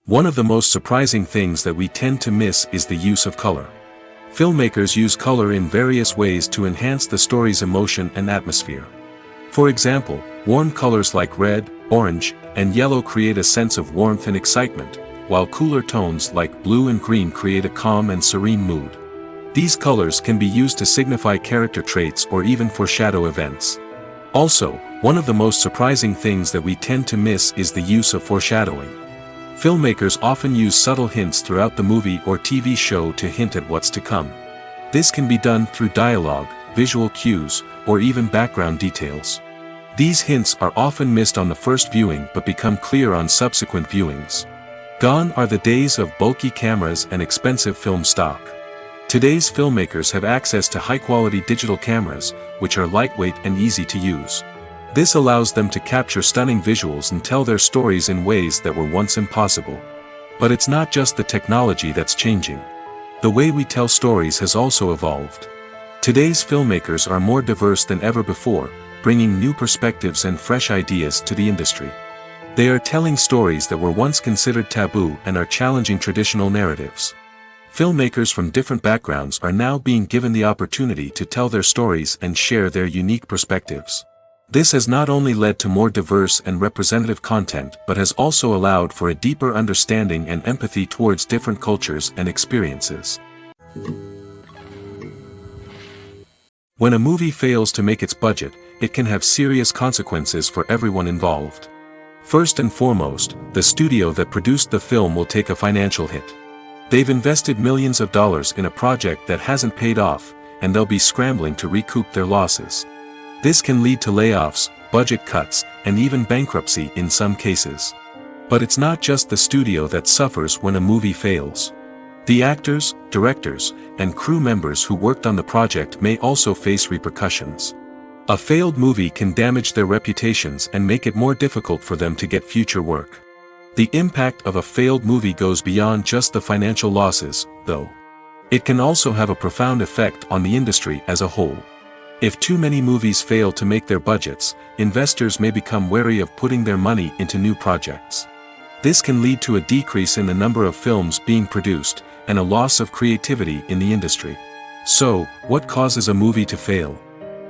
A: One of the most surprising things that we tend to miss is the use of color. Filmmakers use color in various ways to enhance the story's emotion and atmosphere. For example, warm colors like red, orange, and yellow create a sense of warmth and excitement, while cooler tones like blue and green create a calm and serene mood. These colors can be used to signify character traits or even foreshadow events. Also, one of the most surprising things that we tend to miss is the use of foreshadowing. Filmmakers often use subtle hints throughout the movie or TV show to hint at what's to come. This can be done through dialogue, visual cues, or even background details. These hints are often missed on the first viewing but become clear on subsequent viewings. Gone are the days of bulky cameras and expensive film stock. Today's filmmakers have access to high-quality digital cameras, which are lightweight and easy to use. This allows them to capture stunning visuals and tell their stories in ways that were once impossible. But it's not just the technology that's changing. The way we tell stories has also evolved. Today's filmmakers are more diverse than ever before, bringing new perspectives and fresh ideas to the industry. They are telling stories that were once considered taboo and are challenging traditional narratives. Filmmakers from different backgrounds are now being given the opportunity to tell their stories and share their unique perspectives. This has not only led to more diverse and representative content but has also allowed for a deeper understanding and empathy towards different cultures and experiences. When a movie fails to make its budget, it can have serious consequences for everyone involved. First and foremost, the studio that produced the film will take a financial hit. They've invested millions of dollars in a project that hasn't paid off, and they'll be scrambling to recoup their losses. This can lead to layoffs, budget cuts, and even bankruptcy in some cases. But it's not just the studio that suffers when a movie fails. The actors, directors, and crew members who worked on the project may also face repercussions. A failed movie can damage their reputations and make it more difficult for them to get future work. The impact of a failed movie goes beyond just the financial losses, though. It can also have a profound effect on the industry as a whole. If too many movies fail to make their budgets, investors may become wary of putting their money into new projects. This can lead to a decrease in the number of films being produced, and a loss of creativity in the industry. So, what causes a movie to fail?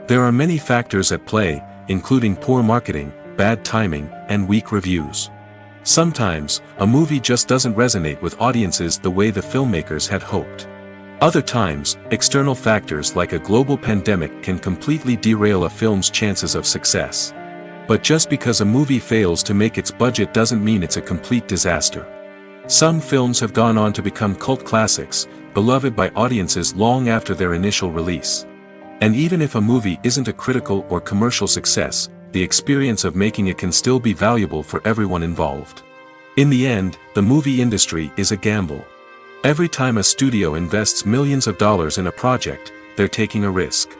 A: There are many factors at play, including poor marketing, bad timing, and weak reviews. Sometimes, a movie just doesn't resonate with audiences the way the filmmakers had hoped. Other times, external factors like a global pandemic can completely derail a film's chances of success. But just because a movie fails to make its budget doesn't mean it's a complete disaster. Some films have gone on to become cult classics, beloved by audiences long after their initial release. And even if a movie isn't a critical or commercial success, the experience of making it can still be valuable for everyone involved. In the end, the movie industry is a gamble. Every time a studio invests millions of dollars in a project, they're taking a risk.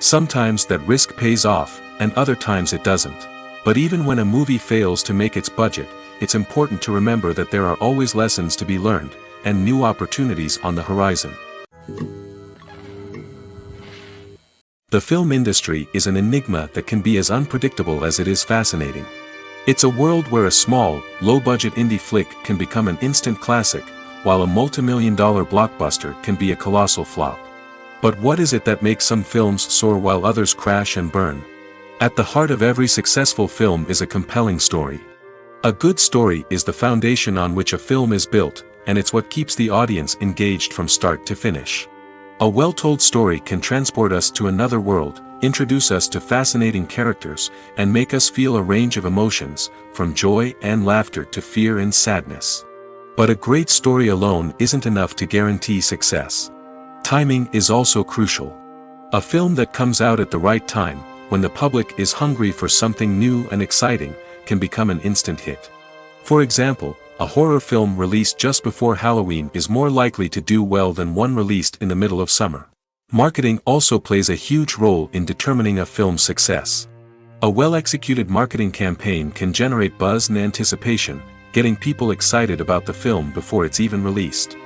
A: Sometimes that risk pays off, and other times it doesn't. But even when a movie fails to make its budget, it's important to remember that there are always lessons to be learned, and new opportunities on the horizon. The film industry is an enigma that can be as unpredictable as it is fascinating. It's a world where a small, low-budget indie flick can become an instant classic, while a multi-million-dollar blockbuster can be a colossal flop. But what is it that makes some films soar while others crash and burn? At the heart of every successful film is a compelling story. A good story is the foundation on which a film is built, and it's what keeps the audience engaged from start to finish. A well-told story can transport us to another world, introduce us to fascinating characters, and make us feel a range of emotions, from joy and laughter to fear and sadness. But a great story alone isn't enough to guarantee success. Timing is also crucial. A film that comes out at the right time, when the public is hungry for something new and exciting, can become an instant hit. For example, a horror film released just before Halloween is more likely to do well than one released in the middle of summer. Marketing also plays a huge role in determining a film's success. A well-executed marketing campaign can generate buzz and anticipation, getting people excited about the film before it's even released.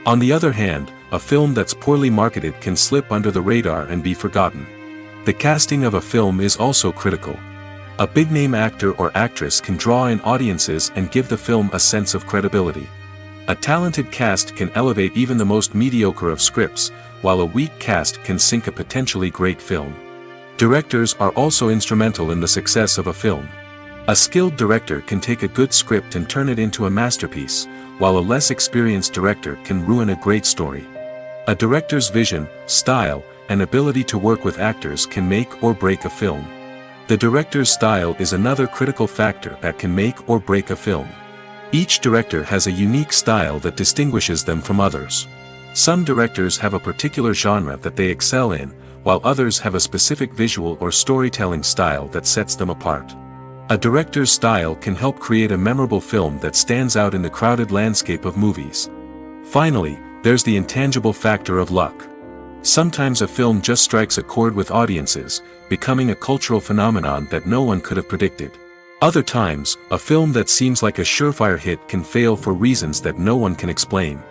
A: On the other hand, a film that's poorly marketed can slip under the radar and be forgotten. The casting of a film is also critical. A big-name actor or actress can draw in audiences and give the film a sense of credibility. A talented cast can elevate even the most mediocre of scripts, while a weak cast can sink a potentially great film. Directors are also instrumental in the success of a film. A skilled director can take a good script and turn it into a masterpiece, while a less experienced director can ruin a great story. A director's vision, style, and ability to work with actors can make or break a film. The director's style is another critical factor that can make or break a film. Each director has a unique style that distinguishes them from others. Some directors have a particular genre that they excel in, while others have a specific visual or storytelling style that sets them apart. A director's style can help create a memorable film that stands out in the crowded landscape of movies. Finally, there's the intangible factor of luck. Sometimes a film just strikes a chord with audiences, becoming a cultural phenomenon that no one could have predicted. Other times, a film that seems like a surefire hit can fail for reasons that no one can explain.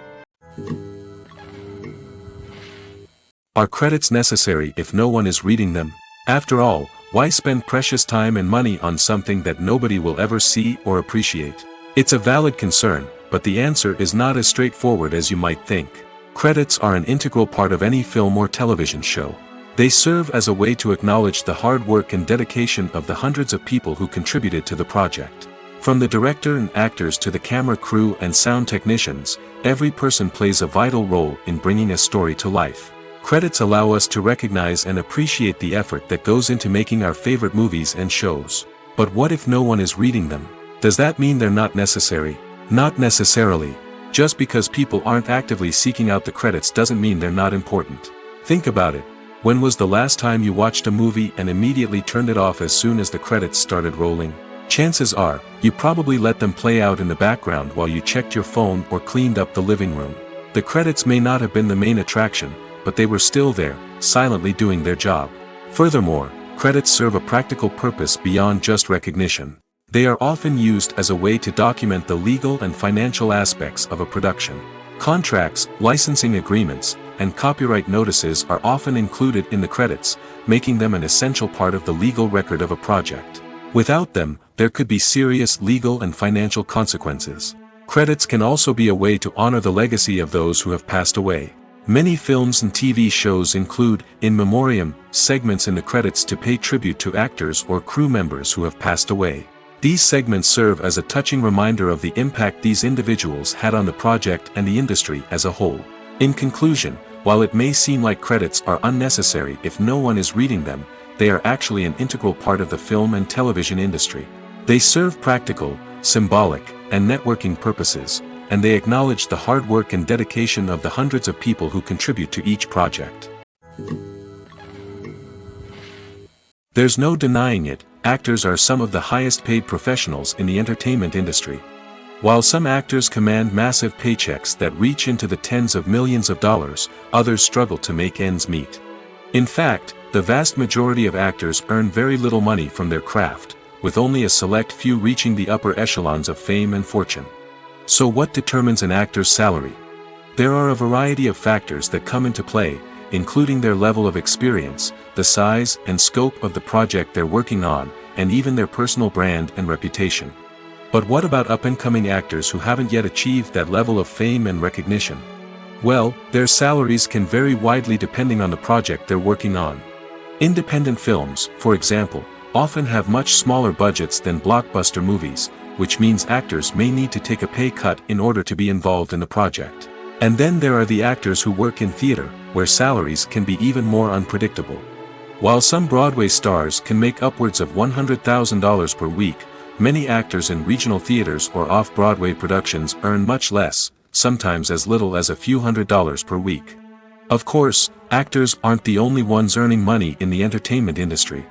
A: Are credits necessary if no one is reading them? After all, why spend precious time and money on something that nobody will ever see or appreciate? It's a valid concern, but the answer is not as straightforward as you might think. Credits are an integral part of any film or television show. They serve as a way to acknowledge the hard work and dedication of the hundreds of people who contributed to the project. From the director and actors to the camera crew and sound technicians, every person plays a vital role in bringing a story to life. Credits allow us to recognize and appreciate the effort that goes into making our favorite movies and shows. But what if no one is reading them? Does that mean they're not necessary? Not necessarily. Just because people aren't actively seeking out the credits doesn't mean they're not important. Think about it. When was the last time you watched a movie and immediately turned it off as soon as the credits started rolling? Chances are, you probably let them play out in the background while you checked your phone or cleaned up the living room. The credits may not have been the main attraction, but they were still there, silently doing their job. Furthermore, credits serve a practical purpose beyond just recognition. They are often used as a way to document the legal and financial aspects of a production. Contracts, licensing agreements, and copyright notices are often included in the credits, making them an essential part of the legal record of a project. Without them, there could be serious legal and financial consequences. Credits can also be a way to honor the legacy of those who have passed away. Many films and TV shows include, in memoriam, segments in the credits to pay tribute to actors or crew members who have passed away. These segments serve as a touching reminder of the impact these individuals had on the project and the industry as a whole. In conclusion, while it may seem like credits are unnecessary if no one is reading them, they are actually an integral part of the film and television industry. They serve practical, symbolic, and networking purposes, and they acknowledge the hard work and dedication of the hundreds of people who contribute to each project. There's no denying it, actors are some of the highest paid professionals in the entertainment industry. While some actors command massive paychecks that reach into the tens of millions of dollars, others struggle to make ends meet. In fact, the vast majority of actors earn very little money from their craft, with only a select few reaching the upper echelons of fame and fortune. So what determines an actor's salary? There are a variety of factors that come into play, including their level of experience, the size and scope of the project they're working on, and even their personal brand and reputation. But what about up-and-coming actors who haven't yet achieved that level of fame and recognition? Well, their salaries can vary widely depending on the project they're working on. Independent films, for example, often have much smaller budgets than blockbuster movies, which means actors may need to take a pay cut in order to be involved in the project. And then there are the actors who work in theater, where salaries can be even more unpredictable. While some Broadway stars can make upwards of $100,000 per week, many actors in regional theaters or off-Broadway productions earn much less, sometimes as little as a few $100s per week. Of course, actors aren't the only ones earning money in the entertainment industry.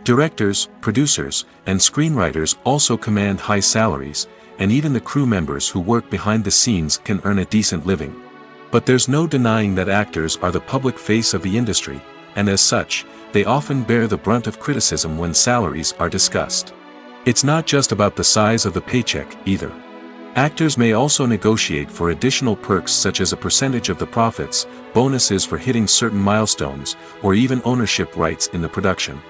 A: Directors, producers, and screenwriters also command high salaries, and even the crew members who work behind the scenes can earn a decent living. But there's no denying that actors are the public face of the industry, and as such, they often bear the brunt of criticism when salaries are discussed. It's not just about the size of the paycheck, either. Actors may also negotiate for additional perks such as a percentage of the profits, bonuses for hitting certain milestones, or even ownership rights in the production.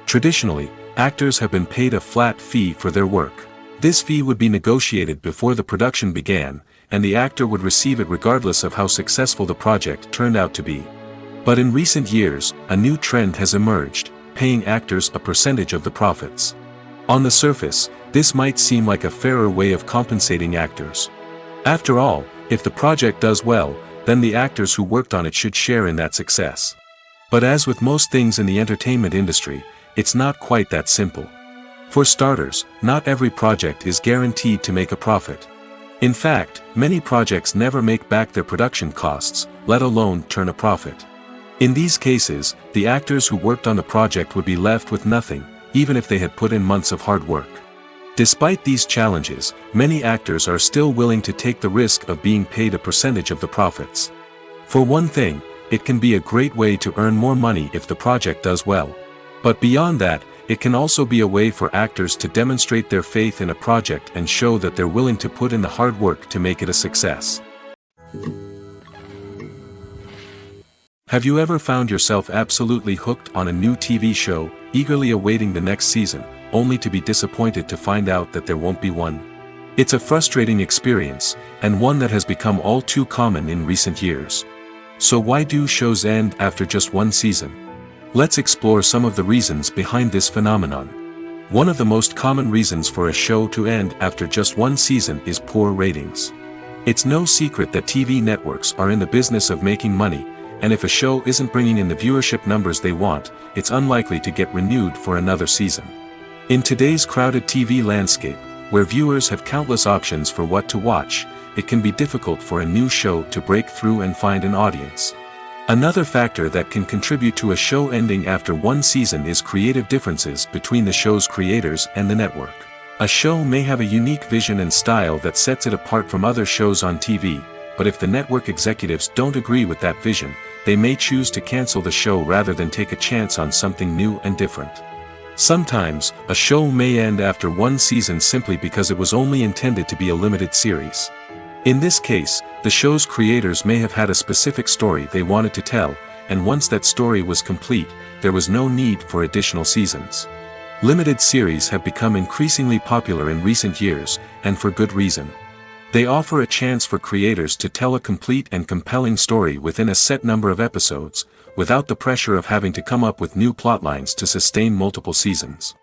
A: Traditionally, actors have been paid a flat fee for their work. This fee would be negotiated before the production began, and the actor would receive it regardless of how successful the project turned out to be. But in recent years, a new trend has emerged, paying actors a percentage of the profits. On the surface, this might seem like a fairer way of compensating actors. After all, if the project does well, then the actors who worked on it should share in that success. But as with most things in the entertainment industry, it's not quite that simple. For starters, not every project is guaranteed to make a profit. In fact, many projects never make back their production costs, let alone turn a profit. In these cases, the actors who worked on the project would be left with nothing, even if they had put in months of hard work. Despite these challenges, many actors are still willing to take the risk of being paid a percentage of the profits. For one thing, it can be a great way to earn more money if the project does well. But beyond that, it can also be a way for actors to demonstrate their faith in a project and show that they're willing to put in the hard work to make it a success. Have you ever found yourself absolutely hooked on a new TV show, eagerly awaiting the next season, only to be disappointed to find out that there won't be one? It's a frustrating experience, and one that has become all too common in recent years. So why do shows end after just one season? Let's explore some of the reasons behind this phenomenon. One of the most common reasons for a show to end after just one season is poor ratings. It's no secret that TV networks are in the business of making money, and if a show isn't bringing in the viewership numbers they want, it's unlikely to get renewed for another season. In today's crowded TV landscape, where viewers have countless options for what to watch, it can be difficult for a new show to break through and find an audience. Another factor that can contribute to a show ending after one season is creative differences between the show's creators and the network. A show may have a unique vision and style that sets it apart from other shows on TV, but if the network executives don't agree with that vision, they may choose to cancel the show rather than take a chance on something new and different. Sometimes, a show may end after one season simply because it was only intended to be a limited series. In this case, the show's creators may have had a specific story they wanted to tell, and once that story was complete, there was no need for additional seasons. Limited series have become increasingly popular in recent years, and for good reason. They offer a chance for creators to tell a complete and compelling story within a set number of episodes, without the pressure of having to come up with new plotlines to sustain multiple seasons.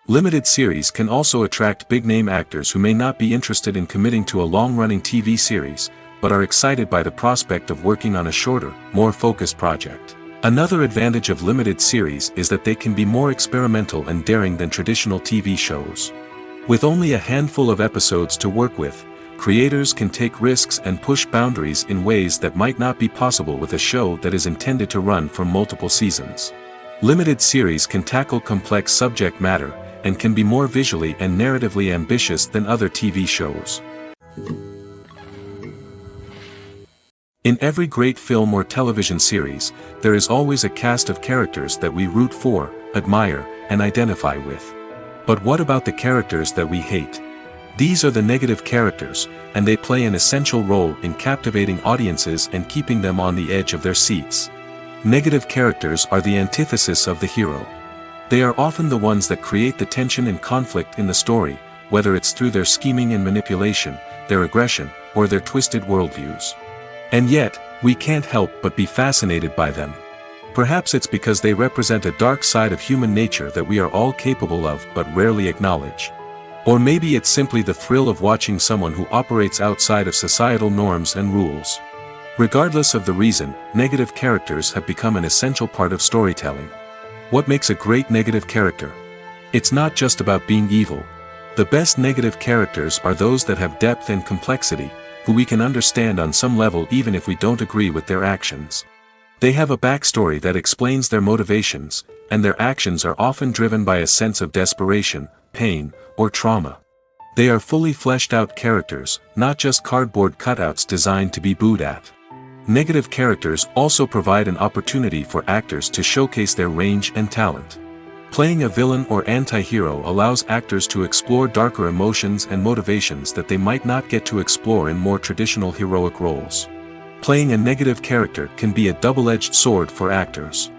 A: Limited series can also attract big-name actors who may not be interested in committing to a long-running TV series, but are excited by the prospect of working on a shorter, more focused project. Another advantage of limited series is that they can be more experimental and daring than traditional TV shows. With only a handful of episodes to work with, creators can take risks and push boundaries in ways that might not be possible with a show that is intended to run for multiple seasons. Limited series can tackle complex subject matter, and can be more visually and narratively ambitious than other TV shows. In every great film or television series, there is always a cast of characters that we root for, admire, and identify with. But what about the characters that we hate? These are the negative characters, and they play an essential role in captivating audiences and keeping them on the edge of their seats. Negative characters are the antithesis of the hero. They are often the ones that create the tension and conflict in the story, whether it's through their scheming and manipulation, their aggression, or their twisted worldviews. And yet, we can't help but be fascinated by them. Perhaps it's because they represent a dark side of human nature that we are all capable of but rarely acknowledge. Or maybe it's simply the thrill of watching someone who operates outside of societal norms and rules. Regardless of the reason, negative characters have become an essential part of storytelling. What makes a great negative character? It's not just about being evil. The best negative characters are those that have depth and complexity, who we can understand on some level even if we don't agree with their actions. They have a backstory that explains their motivations, and their actions are often driven by a sense of desperation, pain, or trauma. They are fully fleshed out characters, not just cardboard cutouts designed to be booed at. Negative characters also provide an opportunity for actors to showcase their range and talent. Playing a villain or anti-hero allows actors to explore darker emotions and motivations that they might not get to explore in more traditional heroic roles. Playing a negative character can be a double-edged sword for actors.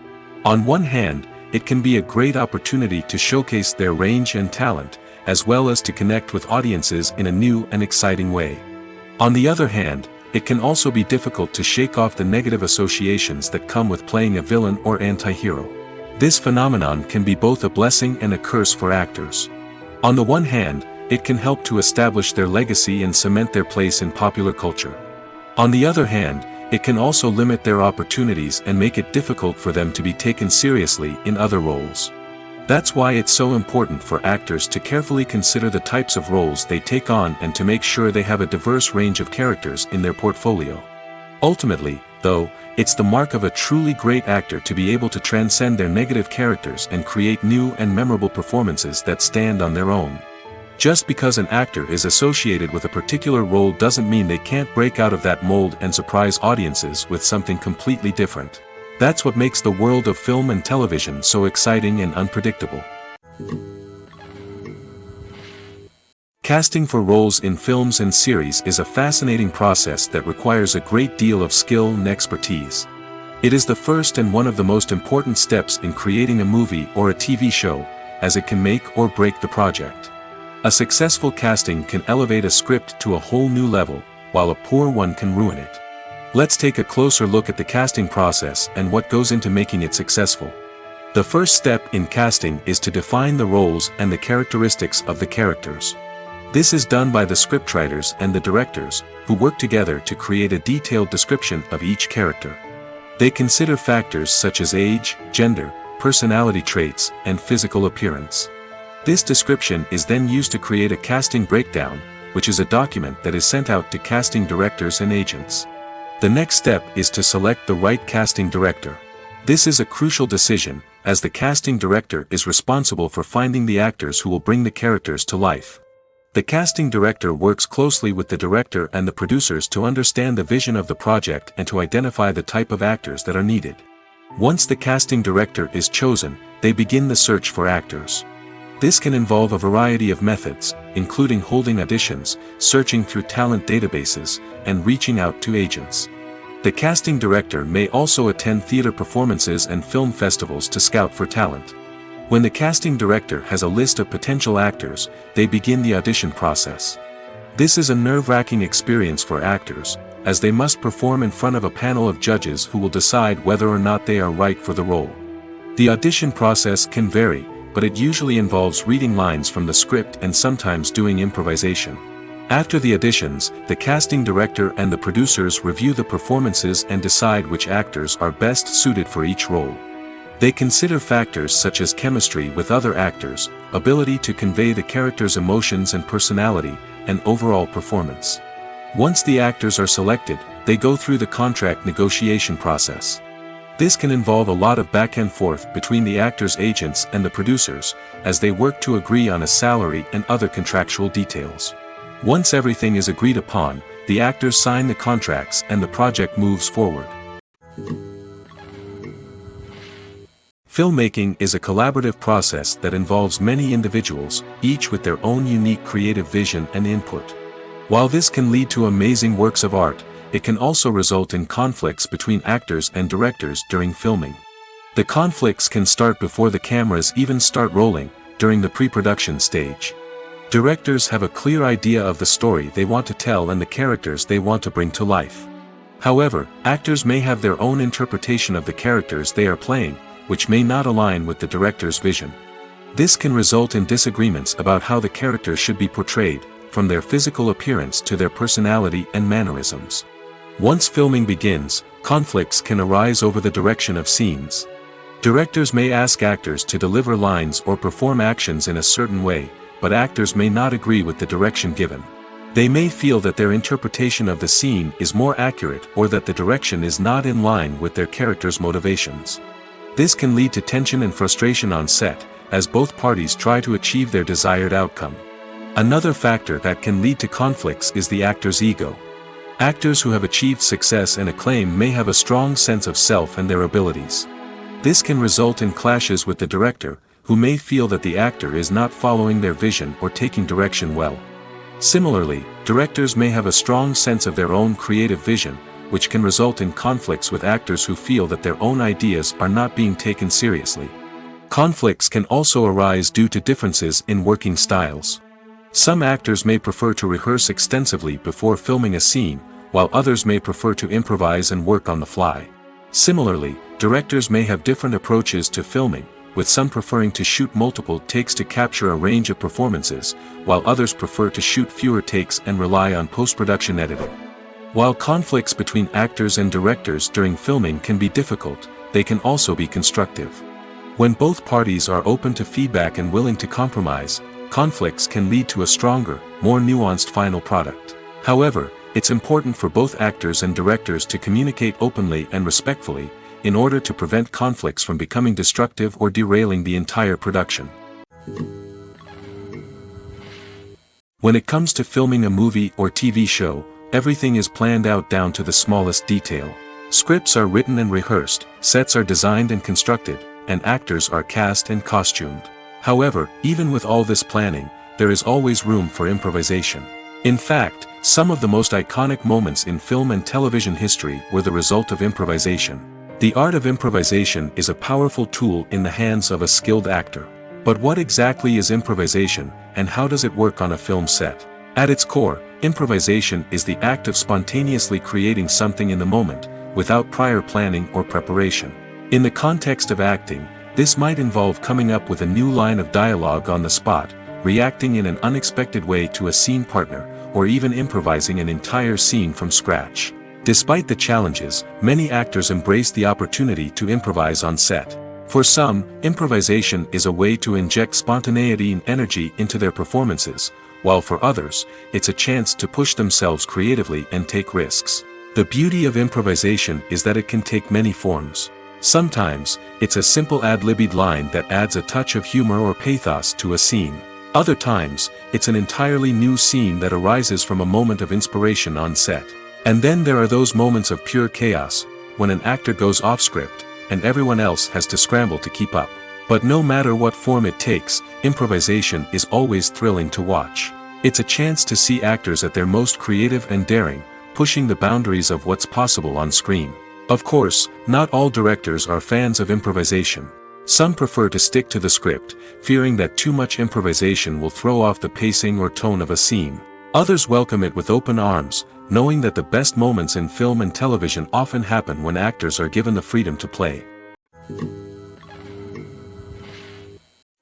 A: On one hand, it can be a great opportunity to showcase their range and talent, as well as to connect with audiences in a new and exciting way. On the other hand, it can also be difficult to shake off the negative associations that come with playing a villain or anti-hero. This phenomenon can be both a blessing and a curse for actors. On the one hand, it can help to establish their legacy and cement their place in popular culture. On the other hand, it can also limit their opportunities and make it difficult for them to be taken seriously in other roles. That's why it's so important for actors to carefully consider the types of roles they take on and to make sure they have a diverse range of characters in their portfolio. Ultimately, though, it's the mark of a truly great actor to be able to transcend their negative characters and create new and memorable performances that stand on their own. Just because an actor is associated with a particular role doesn't mean they can't break out of that mold and surprise audiences with something completely different. That's what makes the world of film and television so exciting and unpredictable. Casting for roles in films and series is a fascinating process that requires a great deal of skill and expertise. It is the first and one of the most important steps in creating a movie or a TV show, as it can make or break the project. A successful casting can elevate a script to a whole new level, while a poor one can ruin it. Let's take a closer look at the casting process and what goes into making it successful. The first step in casting is to define the roles and the characteristics of the characters. This is done by the scriptwriters and the directors, who work together to create a detailed description of each character. They consider factors such as age, gender, personality traits, and physical appearance. This description is then used to create a casting breakdown, which is a document that is sent out to casting directors and agents. The next step is to select the right casting director. This is a crucial decision, as the casting director is responsible for finding the actors who will bring the characters to life. The casting director works closely with the director and the producers to understand the vision of the project and to identify the type of actors that are needed. Once the casting director is chosen, they begin the search for actors. This can involve a variety of methods, including holding auditions, searching through talent databases, and reaching out to agents. The casting director may also attend theater performances and film festivals to scout for talent. When the casting director has a list of potential actors, they begin the audition process. This is a nerve-wracking experience for actors, as they must perform in front of a panel of judges who will decide whether or not they are right for the role. The audition process can vary, but it usually involves reading lines from the script and sometimes doing improvisation. After the auditions, the casting director and the producers review the performances and decide which actors are best suited for each role. They consider factors such as chemistry with other actors, ability to convey the character's emotions and personality, and overall performance. Once the actors are selected, they go through the contract negotiation process. This can involve a lot of back and forth between the actors' agents and the producers, as they work to agree on a salary and other contractual details. Once everything is agreed upon, the actors sign the contracts and the project moves forward. Filmmaking is a collaborative process that involves many individuals, each with their own unique creative vision and input. While this can lead to amazing works of art, it can also result in conflicts between actors and directors during filming. The conflicts can start before the cameras even start rolling, during the pre-production stage. Directors have a clear idea of the story they want to tell and the characters they want to bring to life. However, actors may have their own interpretation of the characters they are playing, which may not align with the director's vision. This can result in disagreements about how the characters should be portrayed, from their physical appearance to their personality and mannerisms. Once filming begins, conflicts can arise over the direction of scenes. Directors may ask actors to deliver lines or perform actions in a certain way, but actors may not agree with the direction given. They may feel that their interpretation of the scene is more accurate or that the direction is not in line with their character's motivations. This can lead to tension and frustration on set, as both parties try to achieve their desired outcome. Another factor that can lead to conflicts is the actor's ego. Actors who have achieved success and acclaim may have a strong sense of self and their abilities. This can result in clashes with the director, who may feel that the actor is not following their vision or taking direction well. Similarly, directors may have a strong sense of their own creative vision, which can result in conflicts with actors who feel that their own ideas are not being taken seriously. Conflicts can also arise due to differences in working styles. Some actors may prefer to rehearse extensively before filming a scene, while others may prefer to improvise and work on the fly. Similarly, directors may have different approaches to filming, with some preferring to shoot multiple takes to capture a range of performances, while others prefer to shoot fewer takes and rely on post-production editing. While conflicts between actors and directors during filming can be difficult, they can also be constructive. When both parties are open to feedback and willing to compromise, conflicts can lead to a stronger, more nuanced final product. However, it's important for both actors and directors to communicate openly and respectfully, in order to prevent conflicts from becoming destructive or derailing the entire production. When it comes to filming a movie or TV show, everything is planned out down to the smallest detail. Scripts are written and rehearsed, sets are designed and constructed, and actors are cast and costumed. However, even with all this planning, there is always room for improvisation. In fact, some of the most iconic moments in film and television history were the result of improvisation. The art of improvisation is a powerful tool in the hands of a skilled actor. But what exactly is improvisation, and how does it work on a film set? At its core, improvisation is the act of spontaneously creating something in the moment, without prior planning or preparation. In the context of acting, this might involve coming up with a new line of dialogue on the spot, reacting in an unexpected way to a scene partner, or even improvising an entire scene from scratch. Despite the challenges, many actors embrace the opportunity to improvise on set. For some, improvisation is a way to inject spontaneity and energy into their performances, while for others, it's a chance to push themselves creatively and take risks. The beauty of improvisation is that it can take many forms. Sometimes, it's a simple ad-libbed line that adds a touch of humor or pathos to a scene. Other times, it's an entirely new scene that arises from a moment of inspiration on set. And then there are those moments of pure chaos, when an actor goes off script, and everyone else has to scramble to keep up. But no matter what form it takes, improvisation is always thrilling to watch. It's a chance to see actors at their most creative and daring, pushing the boundaries of what's possible on screen. Of course, not all directors are fans of improvisation. Some prefer to stick to the script, fearing that too much improvisation will throw off the pacing or tone of a scene. Others welcome it with open arms, knowing that the best moments in film and television often happen when actors are given the freedom to play.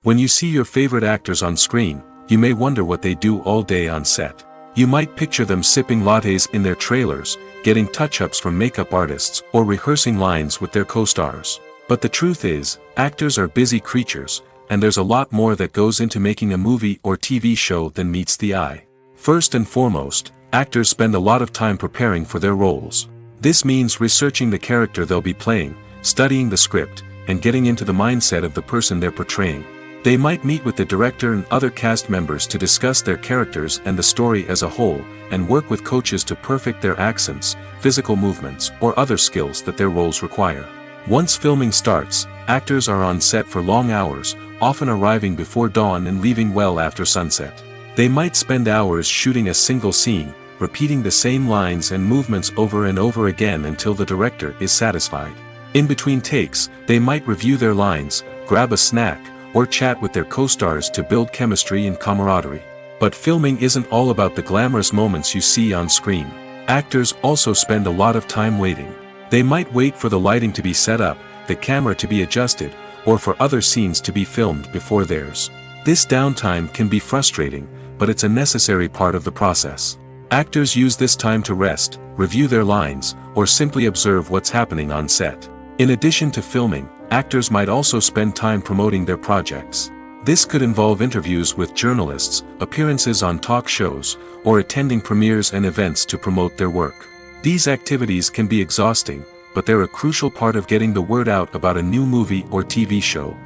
A: When you see your favorite actors on screen, you may wonder what they do all day on set. You might picture them sipping lattes in their trailers, getting touch-ups from makeup artists, or rehearsing lines with their co-stars. But the truth is, actors are busy creatures, and there's a lot more that goes into making a movie or TV show than meets the eye. First and foremost, actors spend a lot of time preparing for their roles. This means researching the character they'll be playing, studying the script, and getting into the mindset of the person they're portraying. They might meet with the director and other cast members to discuss their characters and the story as a whole, and work with coaches to perfect their accents, physical movements, or other skills that their roles require. Once filming starts, actors are on set for long hours, often arriving before dawn and leaving well after sunset. They might spend hours shooting a single scene, repeating the same lines and movements over and over again until the director is satisfied. In between takes, they might review their lines, grab a snack, or chat with their co-stars to build chemistry and camaraderie. But filming isn't all about the glamorous moments you see on screen. Actors also spend a lot of time waiting. They might wait for the lighting to be set up, the camera to be adjusted, or for other scenes to be filmed before theirs. This downtime can be frustrating, but it's a necessary part of the process. Actors use this time to rest, review their lines, or simply observe what's happening on set. In addition to filming, actors might also spend time promoting their projects. This could involve interviews with journalists, appearances on talk shows, or attending premieres and events to promote their work. These activities can be exhausting, but they're a crucial part of getting the word out about a new movie or TV show.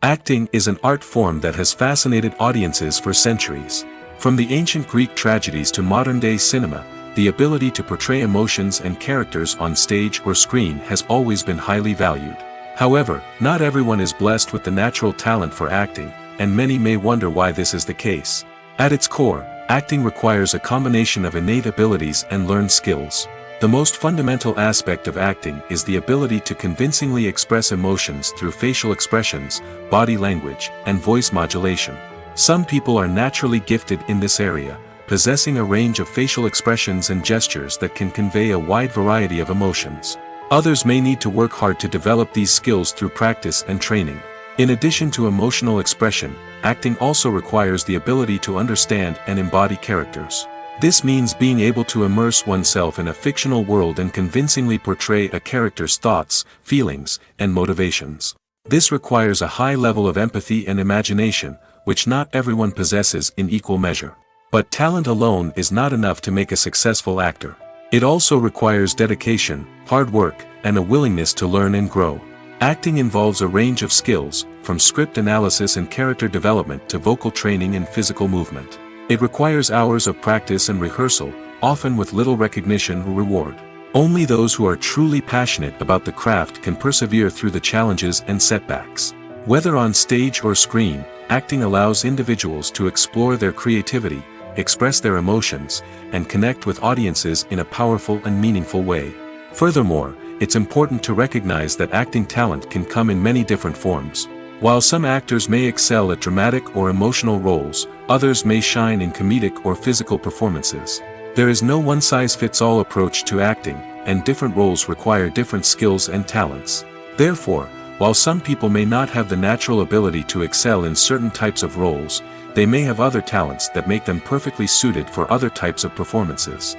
A: Acting is an art form that has fascinated audiences for centuries. From the ancient Greek tragedies to modern-day cinema, the ability to portray emotions and characters on stage or screen has always been highly valued. However, not everyone is blessed with the natural talent for acting, and many may wonder why this is the case. At its core, acting requires a combination of innate abilities and learned skills. The most fundamental aspect of acting is the ability to convincingly express emotions through facial expressions, body language, and voice modulation. Some people are naturally gifted in this area, possessing a range of facial expressions and gestures that can convey a wide variety of emotions. Others may need to work hard to develop these skills through practice and training. In addition to emotional expression, acting also requires the ability to understand and embody characters. This means being able to immerse oneself in a fictional world and convincingly portray a character's thoughts, feelings, and motivations. This requires a high level of empathy and imagination, which not everyone possesses in equal measure. But talent alone is not enough to make a successful actor. It also requires dedication, hard work, and a willingness to learn and grow. Acting involves a range of skills, from script analysis and character development to vocal training and physical movement. It requires hours of practice and rehearsal, often with little recognition or reward. Only those who are truly passionate about the craft can persevere through the challenges and setbacks. Whether on stage or screen, acting allows individuals to explore their creativity, express their emotions, and connect with audiences in a powerful and meaningful way. Furthermore, it's important to recognize that acting talent can come in many different forms. While some actors may excel at dramatic or emotional roles, others may shine in comedic or physical performances. There is no one-size-fits-all approach to acting, and different roles require different skills and talents. Therefore, while some people may not have the natural ability to excel in certain types of roles, they may have other talents that make them perfectly suited for other types of performances.